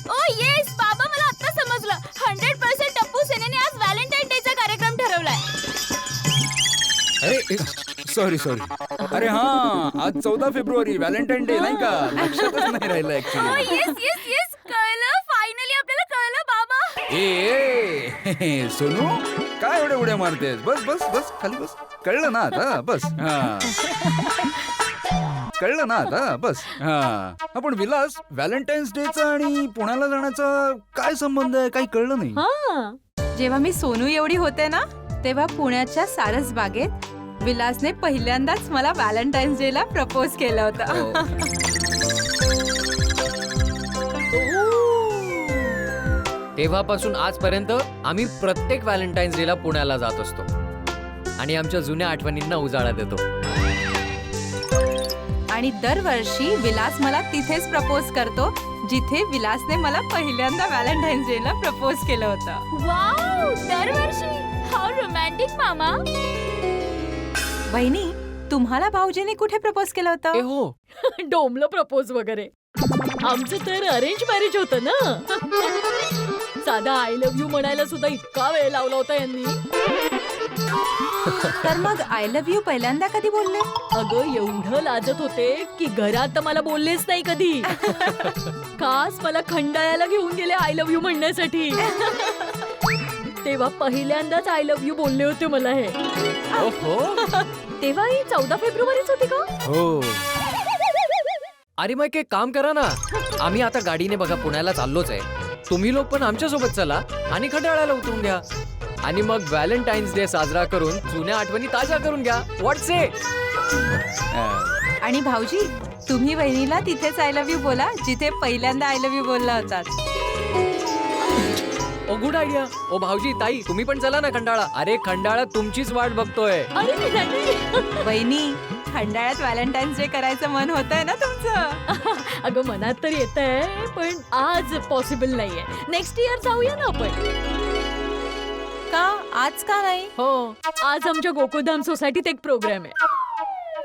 ओ येस बाबा, मला आता समजलं. 100% टप्पू सेनेने आज व्हॅलेंटाईन डे चा कार्यक्रम ठरवलाय. अरे सॉरी. अरे हा, आज 14 फेब्रुवारी व्हॅलेंटाईन डे नाही का? लक्षातच नाही राहिलं ओ ऍक्च्युली. येस कळलं. फायनली आपल्याला कळलं बाबा. ए सोनू, काय एवढ्या उड्या मारतेस? बस खाली बस. कळलं ना आता? बस. कळलं ना आता? बस. पण विलास, व्हॅलेंटाईन्स डेचा आणि पुण्याला जाण्याचा काय संबंध आहे? काही कळलं नाही. जेव्हा मी सोनू एवढी होते ना, तेव्हा पुण्याच्या सारसबागेत विलासने पहिल्यांदाच मला व्हॅलेंटाईन्स डे ला प्रपोज केलं होतं. तेव्हापासून आजपर्यंत आम्ही प्रत्येक व्हॅलेंटाईन्स डे ला पुण्याला जात असतो आणि आमच्या जुन्या आठवणींना उजाळा देतो. आणि दरवर्षी विलास मला तिथेच प्रपोज करतो, जिथे विलासने मला पहिल्यांदा व्हॅलेंटाईन्स डे ला प्रपोज केलं होतं. वाव, दरवर्षी. हाऊ रोमॅन्टिक मामा. बहिणी, तुम्हाला भाऊजीने कुठे प्रपोज केलं ए होतं? हो डोमलं प्रपोज वगैरे. आमचं तर अरेंज मॅरेज होतं ना. साधा आय लव्ह यू म्हणायला सुद्धा इतका वेळ लावला होता यांनी. तर मग आय लव्ह यू पहिल्यांदा कधी बोलले? अगं एवढं लाजत होते की घरात तर मला बोललेच नाही कधी. खास मला खंडाळ्याला घेऊन गेले आय लव्ह यू म्हणण्यासाठी. तेव्हा पहिल्यांदाच आय लव्ह यू बोलले होते मला हे. तेव्हा ही 14 फेब्रुवारीच होती का? हो. अरे मग एक काम करा ना, आम्ही आता गाडीने बघा पुण्याला चाललोच आहे. तुम्ही लोक पण आमच्या सोबत चला आणि खंडाळ्याला उतरून घ्या आणि मग व्हॅलेंटाईन्स डे साजरा करून जुन्या आठवणी ताज्या करून घ्या. व्हॉट्स इट? आणि भाऊजी तुम्ही बहिणीला तिथेच आय लव्ह यू बोला जिथे पहिल्यांदा आय लव्ह यू बोलला होतात. ओ गुड आयडिया. ओ भाऊजी ताई तुम्ही पण चला ना खंडाळा. अरे खंडाळा तुमचीच वाट बघतोय. अरे नाही. बहिणी खंडाळ्यात व्हॅलेंटाईन्स डे करायचं मन होत आहे ना तुमचं? अगं मनात तर येत आहे पण आज पॉसिबल नाहीये. नेक्स्ट इयर जाऊया ना आपण. का आज का नाही? हो आज आमच्या गोकुळधाम सोसायटीत एक प्रोग्राम आहे.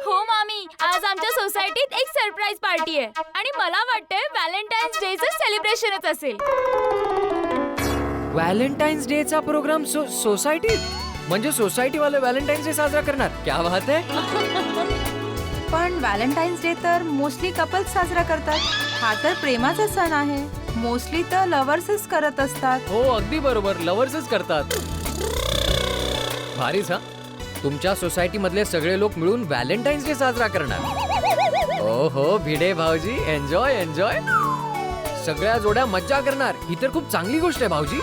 हो मामी, आज आमच्या सोसायटीत एक सरप्राईज पार्टी आहे आणि मला वाटतंय व्हॅलेंटाईन्स डेचं सेलिब्रेशनच असेल. व्हॅलेंटाईन्स डे चा प्रोग्राम सोसायटीत? म्हणजे सोसायटी वाले व्हॅलेंटाईन्स डे साजरा करणार? क्या बात आहे. पण व्हॅलेंटाईन्स डे तर मोस्टली कपल्स साजरा करतात. हा तर प्रेमाचा सण आहे. मोस्टली तर लव्हर्सच करत असतात. हो अगदी बरोबर, लव्हर्सच करतात. भारीच हा. तुमच्या सोसायटी मधले सगळे लोक मिळून व्हॅलेंटाईन्स डे साजरा करणार. हो हो भिडे भाऊजी, एन्जॉय एन्जॉय. सगळ्या जोड्या मज्जा करणार. ही तर खूप चांगली गोष्ट आहे भाऊजी.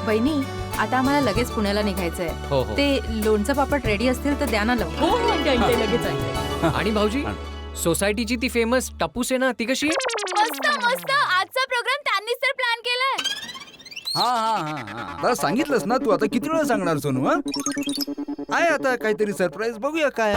बहिणी आता आम्हाला लगेच पुण्याला निघायचंय. हो हो. ते लोणचं पापड रेडी असतील तर द्या ना लवकर. हो हो आणते लगेच आणते. आणि भाऊजी सोसायटीची ती फेमस टप्पू सेना ती कशी आहे? मस्त मस्त. आजचा प्रोग्राम त्यांनीच तर प्लॅन केलाय. आता सांगितलंस ना तू. आता किती वेळा सांगणार सोनू? आहे आता काहीतरी सरप्राईज. बघूया काय.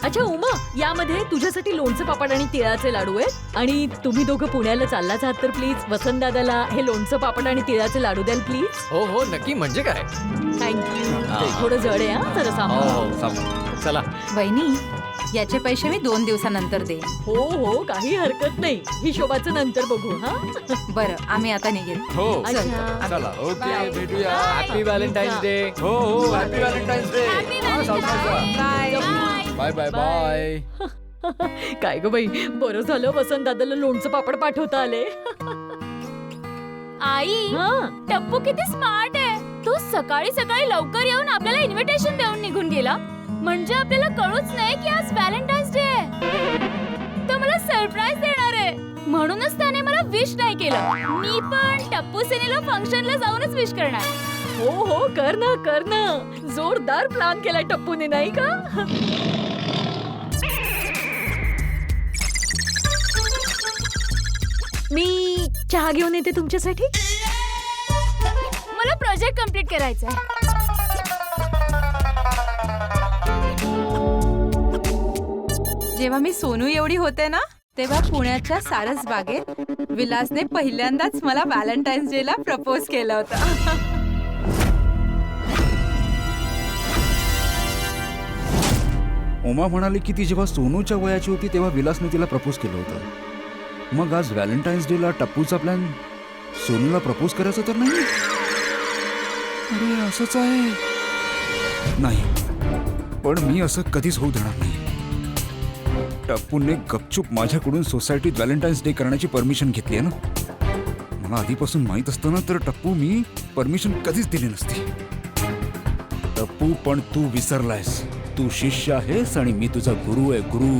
अच्छा उमा, यामध्ये तुझ्यासाठी लोणचं पापड आणि तिळाचे लाडू आहेत. आणि तुम्ही दोघं पुण्याला चाललाच आहात तर प्लीज वसंत दादाला हे लोणचं पापड आणि तिळाचे लाडू द्याल प्लीज. हो हो नक्की. म्हणजे काय. थँक्यू. थोडं जड आहे हा जरा सामान. चला. बहिणी याचे पैसे मी 2 दिवसानंतर दे. हो हो काही हरकत नाही. हिशोबाचं नंतर बघू हा. बरं आम्ही आता निघेल. हो अच्छा. चला. Okay Bye. भेटूया. Happy valentine's day. हो हो happy valentine's day. Bye. Bye bye bye. काय ग बाई, बरं झालं वसंत दादाला लोणचं पापड पाठवता आले. आई, हा. टप्पू किती स्मार्ट आहे. तो सकाळी सकाळी लवकर येऊन आपल्याला इन्व्हिटेशन देऊन निघून गेला. म्हणजे आपल्याला कळूच नाही की आज व्हॅलेंटाईन्स डे आहे. तो मला सरप्राईज देणार आहे. म्हणूनच त्याने मला विश नाही केलं. मी पण टप्पू सेनेला फंक्शनला जाऊनच विश करणार. हो हो कर ना कर ना. जोरदार प्लॅन केलाय टप्पूने नाही का? मी चहा घेऊन येते तुमच्यासाठी. मला प्रोजेक्ट कम्प्लीट करायचा आहे. जेव्हा मी सोनू एवढी होते ना तेव्हा पुण्याच्या सारस बागेत विलासने पहिल्यांदाच मला व्हॅलेंटाईन्स डे ला प्रपोज केलं होतं. उमा म्हणाली की ती जेव्हा सोनूच्या वयाची होती तेव्हा विलासने तिला प्रपोज केलं होतं. मग आज व्हॅलेंटाईन्स डे ला टप्पूचा प्लॅन सोनूला प्रपोज करायचा तर नाही? अरे असंच आहे. नाही पण मी असं कधीच होऊ देणार नाही. टप्पूने गपचूप माझ्याकडून सोसायटीत व्हॅलेंटाईन्स डे करण्याची परमिशन घेतली आहे ना. मला आधीपासून माहित असतं ना तर टप्पू मी परमिशन कधीच दिली नसती. टप्पू पण तू विसरलायस. तू शिष्य आहेस आणि मी तुझा गुरु आहे. गुरु.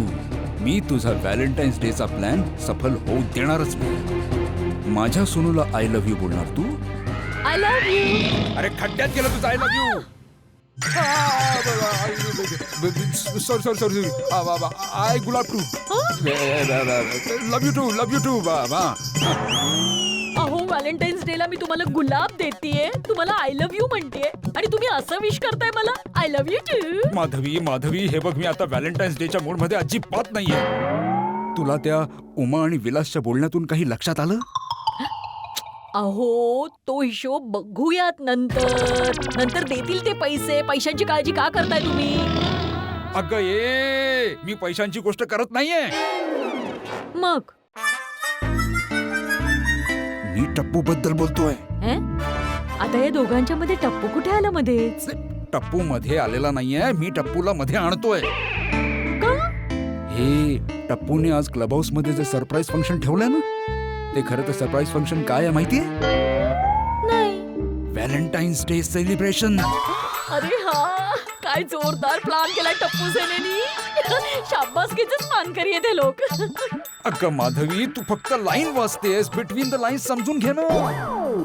मी तुझा व्हॅलेंटाईन्स डेचा प्लॅन सफल होऊ देणारच नाही. माझ्या सोनूला आय लव्ह यू बोलणार तू? I love you. अरे खड्ड्यात गेलं तुझं I love you. Sorry sorry sorry. I गुलाब टू. लव्ह यू टू बाबा. अहो व्हॅलेंटाईन्स डे ला मी तुम्हाला गुलाब देतेय, तुम्हाला आय लव्ह यू म्हणतेय आणि तुम्ही असं विश करताय मला I love you too. Madhavi हे बघ मी आता व्हॅलेंटाईन्स डेच्या मूड मध्ये अजिबात नाहीये. तुला त्या उमा आणि विलासच्या बोलण्यातून काही लक्षात आलं? अहो तो हिशोब बघूयात नंतर देतील ते पैसे. पैशांची काळजी का करताय तुम्ही? अगं ये, मी पैशांची गोष्ट करत नाहीये. मग मी टप्पू बद्दल बोलतोय. आता या दोघांच्या मध्ये टप्पू कुठे आला मध्येच? टप्पू मध्ये आलेला नाहीये, मी टप्पूला मध्ये आणतोय. हे टप्पूने आज क्लब हाऊस मध्ये जे सरप्राईज फंक्शन ठेवलंय ना, ते खरं तर सरप्राईज फंक्शन काय आहे माहितीये? नाही. Valentine's day celebration. अरे हा, काय जोरदार प्लॅन केलाय टप्पू सेनेनी. शाबासकीचेच मानकरी आहे ते लोक. अगं माधवी, तू फक्त लाईन वाचतेस, बिटवीन द लाईन्स समजून घे ना.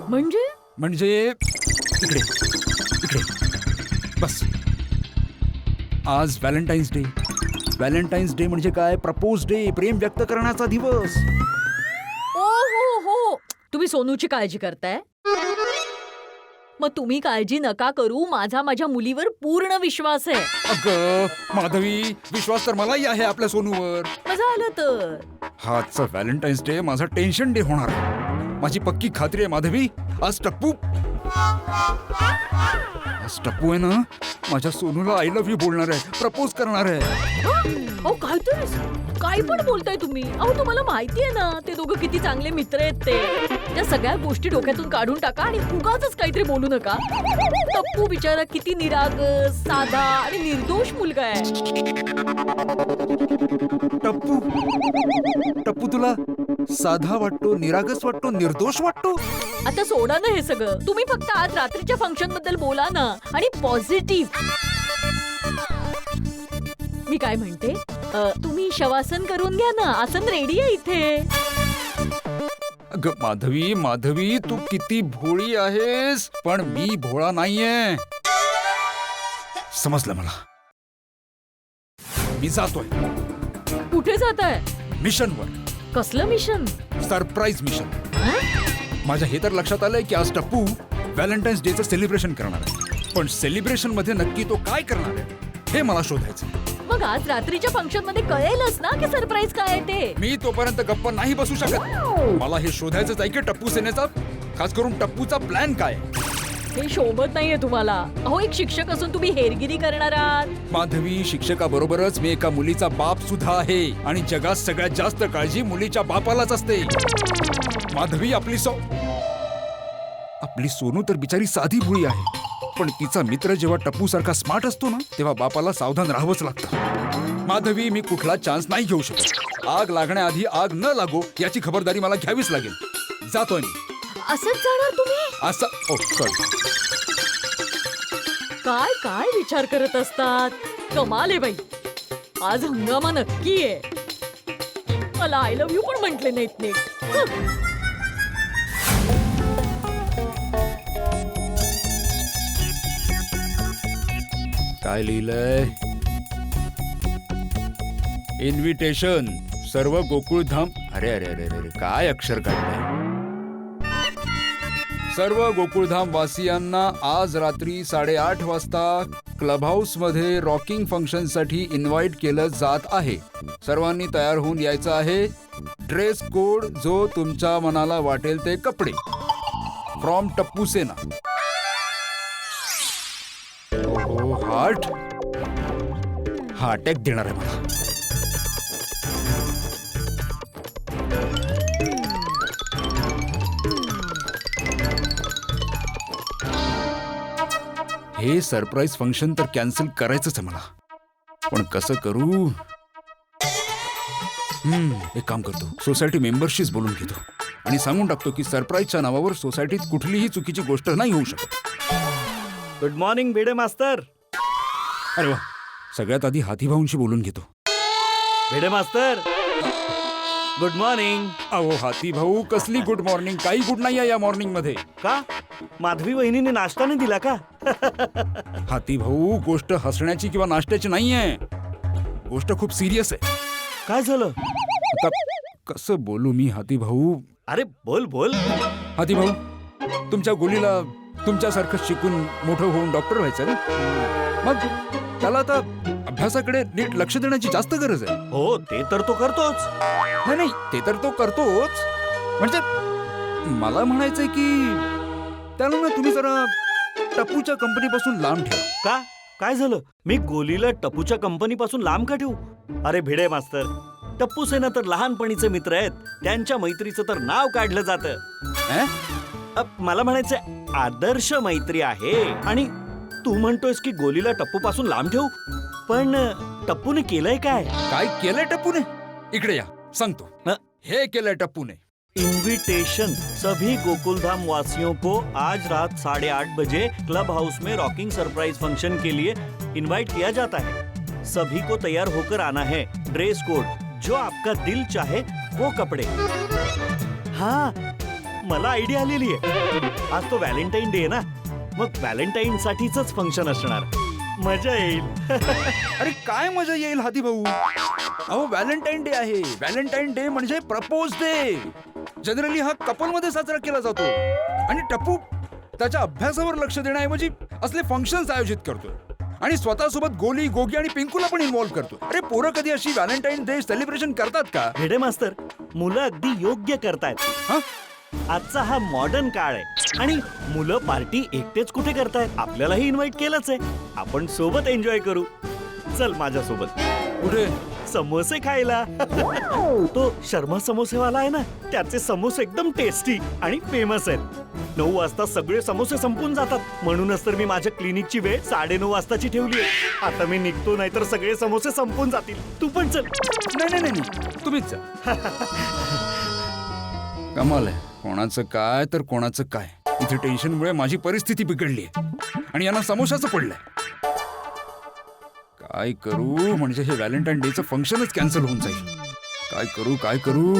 म्हणजे इकडे इकडे बस. आज व्हॅलेंटाईन्स डे. व्हॅलेंटाईन्स डे म्हणजे काय? प्रपोज डे, प्रेम व्यक्त करण्याचा दिवस. हो, तुम्ही सोनूची काळजी करताय. मग तुम्ही काळजी नका करू, माझ्या मुलीवर पूर्ण विश्वास आहे. अगं माधवी, विश्वास तर मलाही आहे आपल्या सोनूवर. झालं तर आजचा व्हॅलेंटाईन्स डे माझा टेन्शन डे होणार आहे. माझी पक्की खात्री आहे माधवी, आज टप्पू आहे ना, माझ्या सोनूला आय लव्ह यू बोलणार आहे, प्रपोज करणार आहे. अहो काय पण बोलताय तुम्ही? अहो तुम्हाला माहिती आहे ना ते दोघं किती चांगले मित्र आहेत ते. त्या सगळ्या गोष्टी डोक्यातून काढून टाका आणि उगाचच काहीतरी बोलू नका. टप्पू बिचारा किती निरागस, साधा आणि निर्दोष मुलगा आहे. टप्पू तुला साधा वाटतो, निरागस वाटतो, निर्दोष वाटतो? आता सोडा ना हे सगळं. तुम्ही फक्त आज रात्रीच्या फंक्शन बद्दल बोला ना, आणि पॉझिटिव्ह. मी काय म्हणते, तुम्ही शवासन करून घ्या ना, आसन रेडी आहे इथे. अगं माधवी, तू किती भोळी आहेस, पण मी भोळा नाहीये. समजलं मला. मी जातोय. कुठे जाताय? मिशनवर. कसलं मिशन? Surprise mission. माझ्या हे तर लक्षात आलंय की आज टप्पू व्हॅलेंटाईन्स डेचं सेलिब्रेशन करणार आहे, पण सेलिब्रेशन मध्ये नक्की तो काय करणार आहे हे मला शोधायचं. मग आज रात्रीच्या फंक्शन मध्ये कळेलच ना की सरप्राईज काय आहे ते. मी तोपर्यंत गप्प नाही बसू शकत. मला हे शोधायचंच आहे की टप्पू सेनेचा, खास करून टप्पूचा प्लॅन काय. हे शोभत नाहीये तुम्हाला. अहो एक शिक्षक असून तुम्ही हेरगिरी करणार आहात. माधवी, शिक्षकाबरोबरच मी एका मुलीचा बाप सुद्धा आहे, आणि जगात सगळ्यात जास्त काळजी मुलीच्या बापालाच असते. माधवी, आपली सोनू तर बिचारी साधी भोळी आहे, पण तिचा मित्र जेव्हा टप्पू सारखा स्मार्ट असतो ना, तेव्हा बापाला सावधान राहावंच लागतं. माधवी, मी कुठला चान्स नाही घेऊ शकत. आग लागण्याआधी आग न लागो याची खबरदारी मला घ्यावीच लागेल. जातोय मी. असंच जाणार तुम्ही? असं सॉरी. काय विचार करत असतात? कमाल आहे बाई. आज हंगामा नक्की आहे. मला आय लव्ह यू पण म्हटले नाहीत नीट. काय लिहिलंय? इन्व्हिटेशन सर्व गोकुळधाम. अरे अरे अरे अरे, काय अक्षर काढलंय. सर्व गोकुळधाम वासियांना आज रात्री 8:30 वाजता क्लब हाऊस मध्ये रॉकिंग फंक्शन साठी इन्व्हाइट केलं जात आहे. सर्वांनी तयार होऊन यायचं आहे. ड्रेस कोड जो तुमच्या मनाला वाटेल ते कपडे. फ्रॉम टप्पू सेना. हार्ट हा अटॅक देणार आहे मला. हे सरप्राईज फंक्शन तर कॅन्सल करायचंच आहे मला, पण कसं करू? एक काम करतो, सोसायटी मेंबर्सशीच बोलून घेतो आणि सांगून टाकतो की सरप्राईजच्या नावावर सोसायटीत कुठलीही चुकीची गोष्ट नाही होऊ शकत. गुड मॉर्निंग भिडे मास्तर. अरे वा, सगळ्यात आधी हातीभाऊंशी बोलून घेतो. भिडे मास्तर, गुड मॉर्निंग. अहो हाती भाऊ, कसली गुड मॉर्निंग? काही गुड नाही या मॉर्निंग मध्ये. का? माधवी वहिनीने नाश्ता नाही दिला का? हाती भाऊ, गोष्ट हसण्याची किंवा नाश्त्याची नाहीये. गोष्ट खूप सिरियस आहे. काय झालं? आता कसं बोलू मी हाती भाऊ? अरे बोल बोल. हाती भाऊ, तुमच्या गोलीला तुमच्यासारखं शिकून मोठं होऊन डॉक्टर व्हायचं ना, मग त्याला आता अभ्यासाकडे नीट लक्ष देण्याची जास्त गरज आहे. हो, ते तर तो करतोच. नाही, ते तर तो करतोच. म्हणजे मला म्हणायचंय की त्याला ना तुम्ही जरा टपूच्या कंपनीपासून लांब ठेवा. का काय झालं? मी गोलीला टपूच्या कंपनीपासून लांब का ठेवू? अरे भिडे मास्तर, टप्पू सेना तर लहानपणीचे मित्र आहेत. त्यांच्या मैत्रीचं तर नाव काढलं जातं. मला म्हणायचंय आदर्श मैत्री आहे. आणि तू म्हणतोयस की गोलीला टप्पू पासून लांब ठेवू, पण टप्पूने केलंय काय? काय केलंय टप्पूने? इकडे या, सांगतो. हे केलंय टप्पूने. इनविटेशन सभी गोकुलधाम वासियों को आज रात 8:30 बजे क्लब हाउस में रॉकिंग सरप्राइज फंक्शन के लिए इनवाइट किया जाता है. सभी को तैयार होकर आना है. ड्रेस कोड जो आपका दिल चाहे वो कपड़े. हाँ, मला आयडिया आलेली आहे. आज तो व्हॅलेंटाईन डे आहे ना, मग व्हॅलेंटाईन साठीच फंक्शन असणार. मजा येईल. अरे काय मजा येईल हाती भाऊ? अहो व्हॅलेंटाईन डे आहे. व्हॅलेंटाईन डे म्हणजे प्रपोज डे. जनरली हा कपल मध्ये साजरा केला जातो. आणि टप्पू त्याच्या अभ्यासावर लक्ष देण्याऐवजी असले फंक्शन्स आयोजित करतोय. आणि स्वतःसोबत गोली, गोगी आणि पिंकूला पण इन्व्हॉल्व करतो. अरे पोरं कधी अशी व्हॅलेंटाईन डे सेलिब्रेशन करतात का? भिडे मास्तर, मुलं अगदी योग्य करतायत. आजचा हा मॉडर्न काळ आहे आणि मुलं पार्टी एकटेच कुठे करतायत? आपल्यालाही इन्व्हाइट केलंच आहे. आपण सोबत एन्जॉय करू. चल माझ्यासोबत. कुठे? समोसे खायला. तो शर्मा समोसेवाला आहे ना, त्याचे समोसे एकदम टेस्टी आणि फेमस आहेत. 9 वाजता सगळे समोसे संपून जातात. म्हणूनच तर मी माझ्या क्लिनिकची वेळ 9:30 वाजताची ठेवली आहे. आता मी निघतो, नाहीतर सगळे समोसे संपून जातील. तू पण चल. नाही तुम्हीच चल. कमाल आहे. कोणाचं काय तर कोणाचं काय. इथे टेन्शनमुळे माझी परिस्थिती बिघडली आहे आणि यांना समोशाचं पडलंय. काय करू म्हणजे हे व्हॅलेंटाईन डेचं फंक्शनच कॅन्सल होऊन जाईल. काय करू?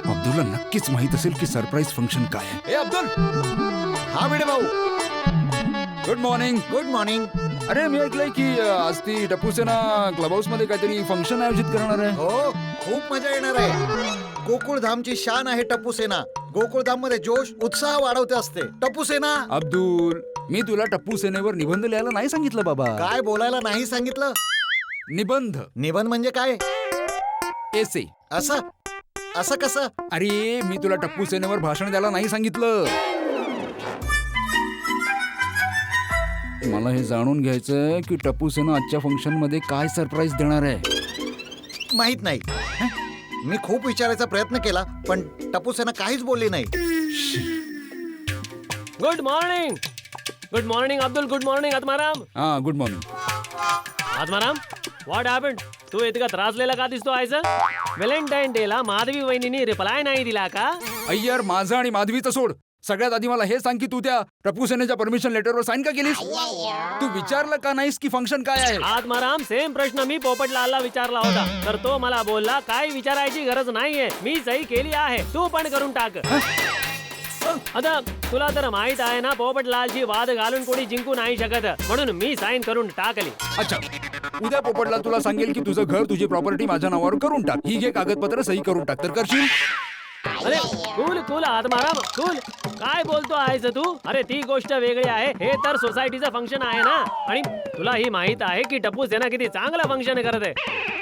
अब्दुलला नक्कीच माहित असेल की सरप्राईज फंक्शन काय आहे. ए अब्दुल. हा भिडे भाऊ. Good morning. Good morning. अरे मी ऐकलंय की आज ती टप्पू सेना क्लब हाऊस मध्ये काहीतरी फंक्शन आयोजित करणार आहे. हो, खूप मजा येणार आहे. गोकुळधामची शान आहे टप्पू सेना. गोकुळधाम मध्ये जोश, उत्साह वाढवते असते टप्पू सेना. अब्दुल, मी तुला टप्पू सेनेवर निबंध लिहायला नाही सांगितलं बाबा. काय बोलायला नाही सांगितलं? निबंध. निबंध म्हणजे काय? एसे. असं कसं? अरे मी तुला टप्पू सेनेवर भाषण द्यायला नाही सांगितलं. मला हे जाणून घ्यायचंय की टप्पू सेना आजच्या फंक्शन मध्ये काय सरप्राईज देणार आहे. माहित नाही. मी खूप विचारायचा प्रयत्न केला पण टप्पू सेना काहीच बोलली नाही. Good morning. Good morning Abdul. Good morning Atmaram. हा good morning. Atmaram, what happened? तू इतका त्रासलेला का दिसतो आहेस? व्हॅलेंटाईन डे ला माधवी वहिनीने रिप्लाय नाही दिला का? अय्यर, माझं आणि माधवीचं सोड. सगळ्यात आधी मला हे सांग की तू त्या टप्पू सेनेच्या परमिशन लेटरवर साईन का केलीस? तू विचारलं का नाहीस की फंक्शन काय आहे? आत्माराम, सेम प्रश्न मी पोपटलालला विचारला होता, तर तो मला बोलला काही विचारायची गरज नाहीये, मी सही केली आहे, तू पण करून टाक. आता तुला तर माहित आहे ना, पोपटलालची वाद घालून कोणी जिंकू नाही शकत, म्हणून मी साईन करून टाकली. अच्छा, उद्या पोपटलाल तुला सांगेल की तुझं घर, तुझी प्रॉपर्टी माझ्या नावावर करून टाक, ही घे कागदपत्र, सही करून टाक, तर करशील? अरे कूल कूल आत्माराम, कूल. काय बोलतो आहेस तू? अरे ती गोष्ट वेगळी आहे, हे तर सोसायटीचं फंक्शन आहे ना. आणि तुला ही माहित आहे की टप्पू सेना किती चांगलं फंक्शन करते.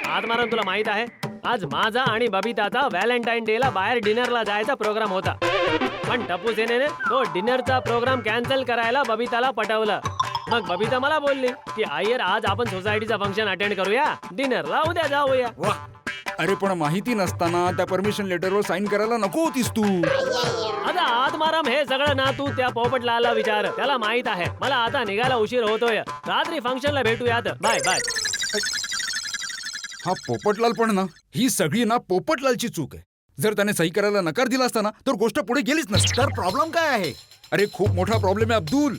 आत्माराम, तुला माहित आहे आज माझा आणि बबिताचा व्हॅलेंटाईन डे ला बाहेर डिनरला जायचा प्रोग्राम होता, पण टप्पू सेनेने तो डिनरचा प्रोग्राम कॅन्सल करायला बबिताला पटवलं. मग बबिता मला बोलली की अय्यर, आज आपण सोसायटीचा फंक्शन अटेंड करूया, डिनरला उद्या जाऊया. अरे पण माहिती नसताना त्या परमिशन लेटरवर साईन करायला नको होतीस तू. आता आत्माराम, हे सगळं ना तू त्या पोपटलालला विचार, त्याला माहित आहे. मला आता निघायला उशीर होतोय, रात्री फंक्शनला भेटूयात. Bye bye. हा पोपटलाल पण ना, ही सगळी ना पोपटलालची चूक आहे. जर त्याने सही करायला नकार दिला असता ना, तर गोष्ट पुढे गेलीच नसती. तर प्रॉब्लेम काय आहे? अरे खूप मोठा प्रॉब्लेम आहे अब्दुल,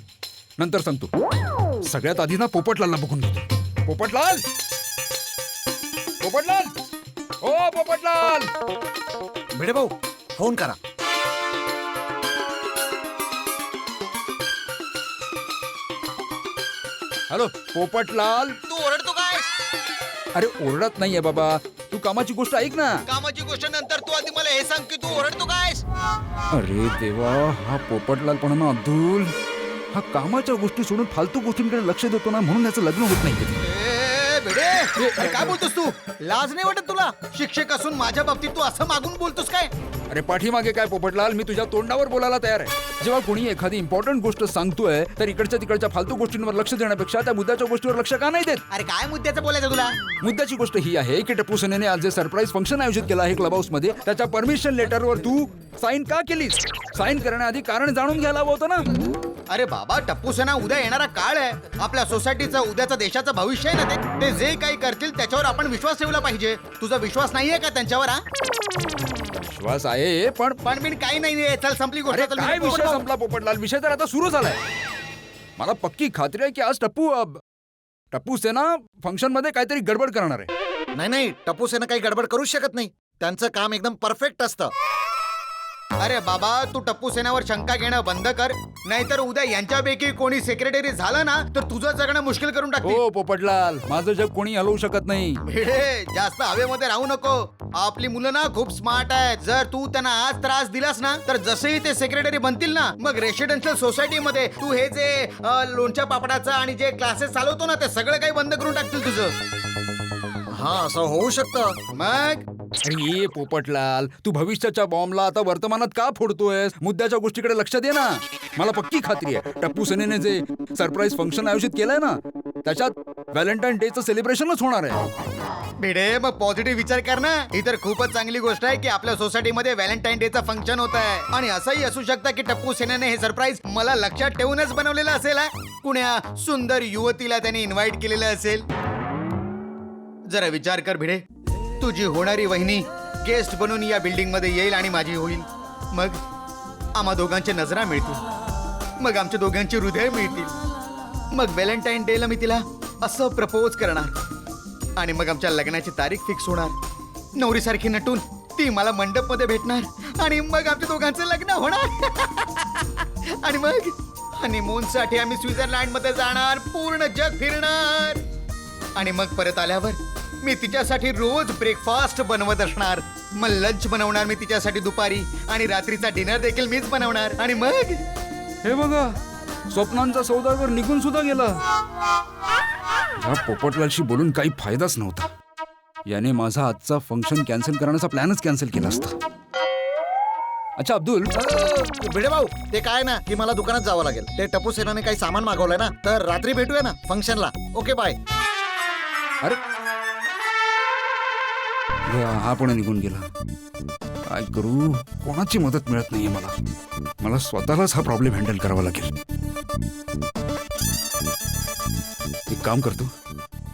नंतर सांगतो. सगळ्यात आधी ना पोपटलालला बघून घेतो. पोपटलाल, पोपटलाल, ओ पोपटलाल. भिडे भाऊ, फोन करा. हॅलो पोपटलाल. तू ओरडतो काय? अरे ओरडत नाहीये बाबा, तू कामाची गोष्ट ऐक ना. कामाची गोष्ट नंतर, तू आधी मला हे सांग की तू ओरडतो काय? अरे देवा, हा पोपटलाल पण ना अब्दुल, हा कामाच्या गोष्टी सोडून फालतू गोष्टींकडे लक्ष देतो ना, म्हणून याचं लग्न होत नाही कधी. भिडे, अरे काय बोलतोस तू? लाज नाही वाटत तुला? शिक्षक असून माझ्या बाबतीत तू असं मागून बोलतोस काय? अरे पाठीमागे काय पोपटलाल, मी तुझ्या तोंडावर बोलायला तयार आहे. जेव्हा कोणी एखादी इम्पॉर्टंट गोष्ट सांगतोय तर इकडच्या तिकडच्या फालतू गोष्टींवर लक्ष देण्यापेक्षा त्या मुद्द्याच्या गोष्टीवर लक्ष का नाही देत? अरे काय मुद्द्याचं बोलायचं तुला? मुद्द्याची गोष्ट ही आहे की टप्पू सेनेने आज जे सरप्राईज फंक्शन आयोजित केलं आहे क्लब हाऊस मध्ये, त्याच्या परमिशन लेटरवर तू साईन का केलीस? साईन करण्याआधी कारण जाणून घ्यायला हवं होतं ना. अरे बाबा, टप्पू सेना उद्या येणारा काळ आहे. आपल्या सोसायटीचं उद्याचं देशाचं भविष्य आहे ना ते जे काही करतील त्याच्यावर आपण विश्वास ठेवला पाहिजे. तुझा विश्वास नाहीये का त्यांच्यावर? हा, विश्वास आहे पण पण काही नाहीये. चल संपली गोष्ट. अरे काय विषय संपला पोपटलाल? विषय तर आता सुरू झालाय. मला पक्की खात्री आहे की आज टप्पू सेना फंक्शन मध्ये काहीतरी गडबड करणार आहे. नाही, टप्पू सेना काही गडबड करूच शकत नाही. त्यांचं काम एकदम परफेक्ट असतं. अरे बाबा, तू टप्पू सेनावर शंका घेणं बंद कर, नाहीतर उद्या यांच्यापैकी कोणी सेक्रेटरी झालं ना तर तुझं जगणं मुश्किल करून टाकतील. हो पोपटलाल, माझं जग कोणी हलवू शकत नाही. भिडे, जास्त हवेमध्ये राहू नको. आपली मुलं ना खूप स्मार्ट आहेत. जर तू त्यांना आज त्रास दिलास ना तर जसेही ते सेक्रेटरी बनतील ना, मग रेसिडेन्शियल सोसायटी मध्ये तू हे जे लोणच्या पापडाचं आणि जे क्लासेस चालवतो ना ते सगळं काही बंद करून टाकतील तुझं. हा, असं होऊ शकतं. मग अरे पोपटलाल, तू भविष्याच्या बॉम्बला आता वर्तमानात का फोडतोयस? मुद्द्याच्या गोष्टीकडे लक्ष दे ना. मला पक्की खात्री आहे टप्पू सेनेने जे सरप्राईज फंक्शन आयोजित केलंय ना त्याच्यात व्हॅलेंटाईन डेचं सेलिब्रेशनच होणार आहे. भिडे, मग पॉझिटिव्ह विचार कर ना. ही तर खूपच चांगली गोष्ट आहे की आपल्या सोसायटीमध्ये व्हॅलेंटाईन डेचं फंक्शन होत आहे. आणि असंही असू शकतं की टप्पू सेनेने हे सरप्राईज मला लक्षात ठेवूनच बनवलेलं असेल. कुण्या सुंदर युवतीला त्याने इन्व्हाइट केलेलं असेल. जरा विचार कर भिडे, तुझी होणारी वहिनी गेस्ट बनून या बिल्डिंग मध्ये येईल आणि माझी होईल. मग आम्हा दोघांच्या नजरा मिळतील, मग आमच्या दोघांची हृदय मिळतील. मग व्हॅलेंटाईन डेला मी तिला असं प्रपोज करणार आणि मग आमच्या लग्नाची तारीख फिक्स होणार. नवरीसारखी नटून ती मला मंडप मध्ये भेटणार आणि मग आमच्या दोघांचं लग्न होणार. आणि मग हनीमून साठी आम्ही स्वित्झर्लंड मध्ये जाणार, पूर्ण जग फिरणार. आणि मग परत आल्यावर मी तिच्यासाठी रोज ब्रेकफास्ट बनवत असणार. मग लंच बनवणार मी तिच्यासाठी दुपारी आणि रात्रीचा डिनर देखील मीच बनवणार. आणि मग हे बघा, स्वप्नांचा सौदागर निघून सुद्धा गेला. या पोपटलालशी बोलून काही फायदाच नव्हता. याने माझा आजचा फंक्शन कॅन्सल करण्याचा प्लॅनच कॅन्सल केला असता. अच्छा अब्दुल, भिडे भाऊ, ते काय ना की मला दुकानात जावं लागेल. ते टप्पू सेनाने काही सामान मागवलंय ना, तर रात्री भेटूया ना फंक्शनला. Okay, bye. अरे हा पण निघून गेला. काय करू? कोणाची मदत मिळत नाहीये मला स्वतःलाच हा प्रॉब्लेम हँडल करावा लागेल. एक काम करतो,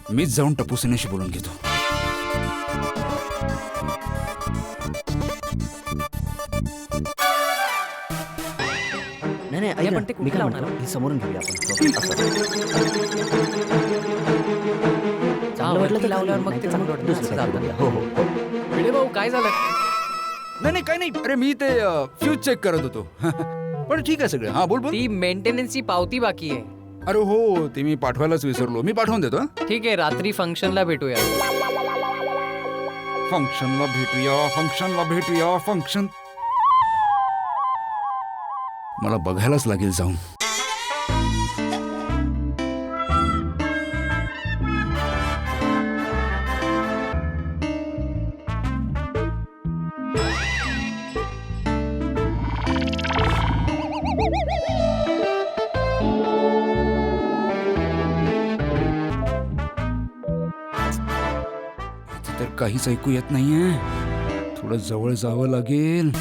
मीच जाऊन टप्पू सेनेशी बोलून घेतो. नाही पण ते कुठे लावणार? हे समोरून घेऊया आपण. चांगलं वाटलं तर लावल्यावर मग ते चांगलं वाटतं. दुसरं चालतं. हो. भिडे भाऊ काय झालं? नाही काही नाही. अरे मी ते फ्यूज चेक करत होतो. पण ठीक आहे सगळं. हा बोल. ती मेंटेनन्सची पावती बाकी आहे. अरे हो, ते मी पाठवायलाच विसरलो. मी पाठवून देतो. ठीक आहे, रात्री फंक्शनला भेटूया. फंक्शनला भेटूया. फंक्शन मला बघायलाच लागेल जाऊन. तर काहीच ऐकू येत नाहीये. थोडं जवळ जावं लागेल.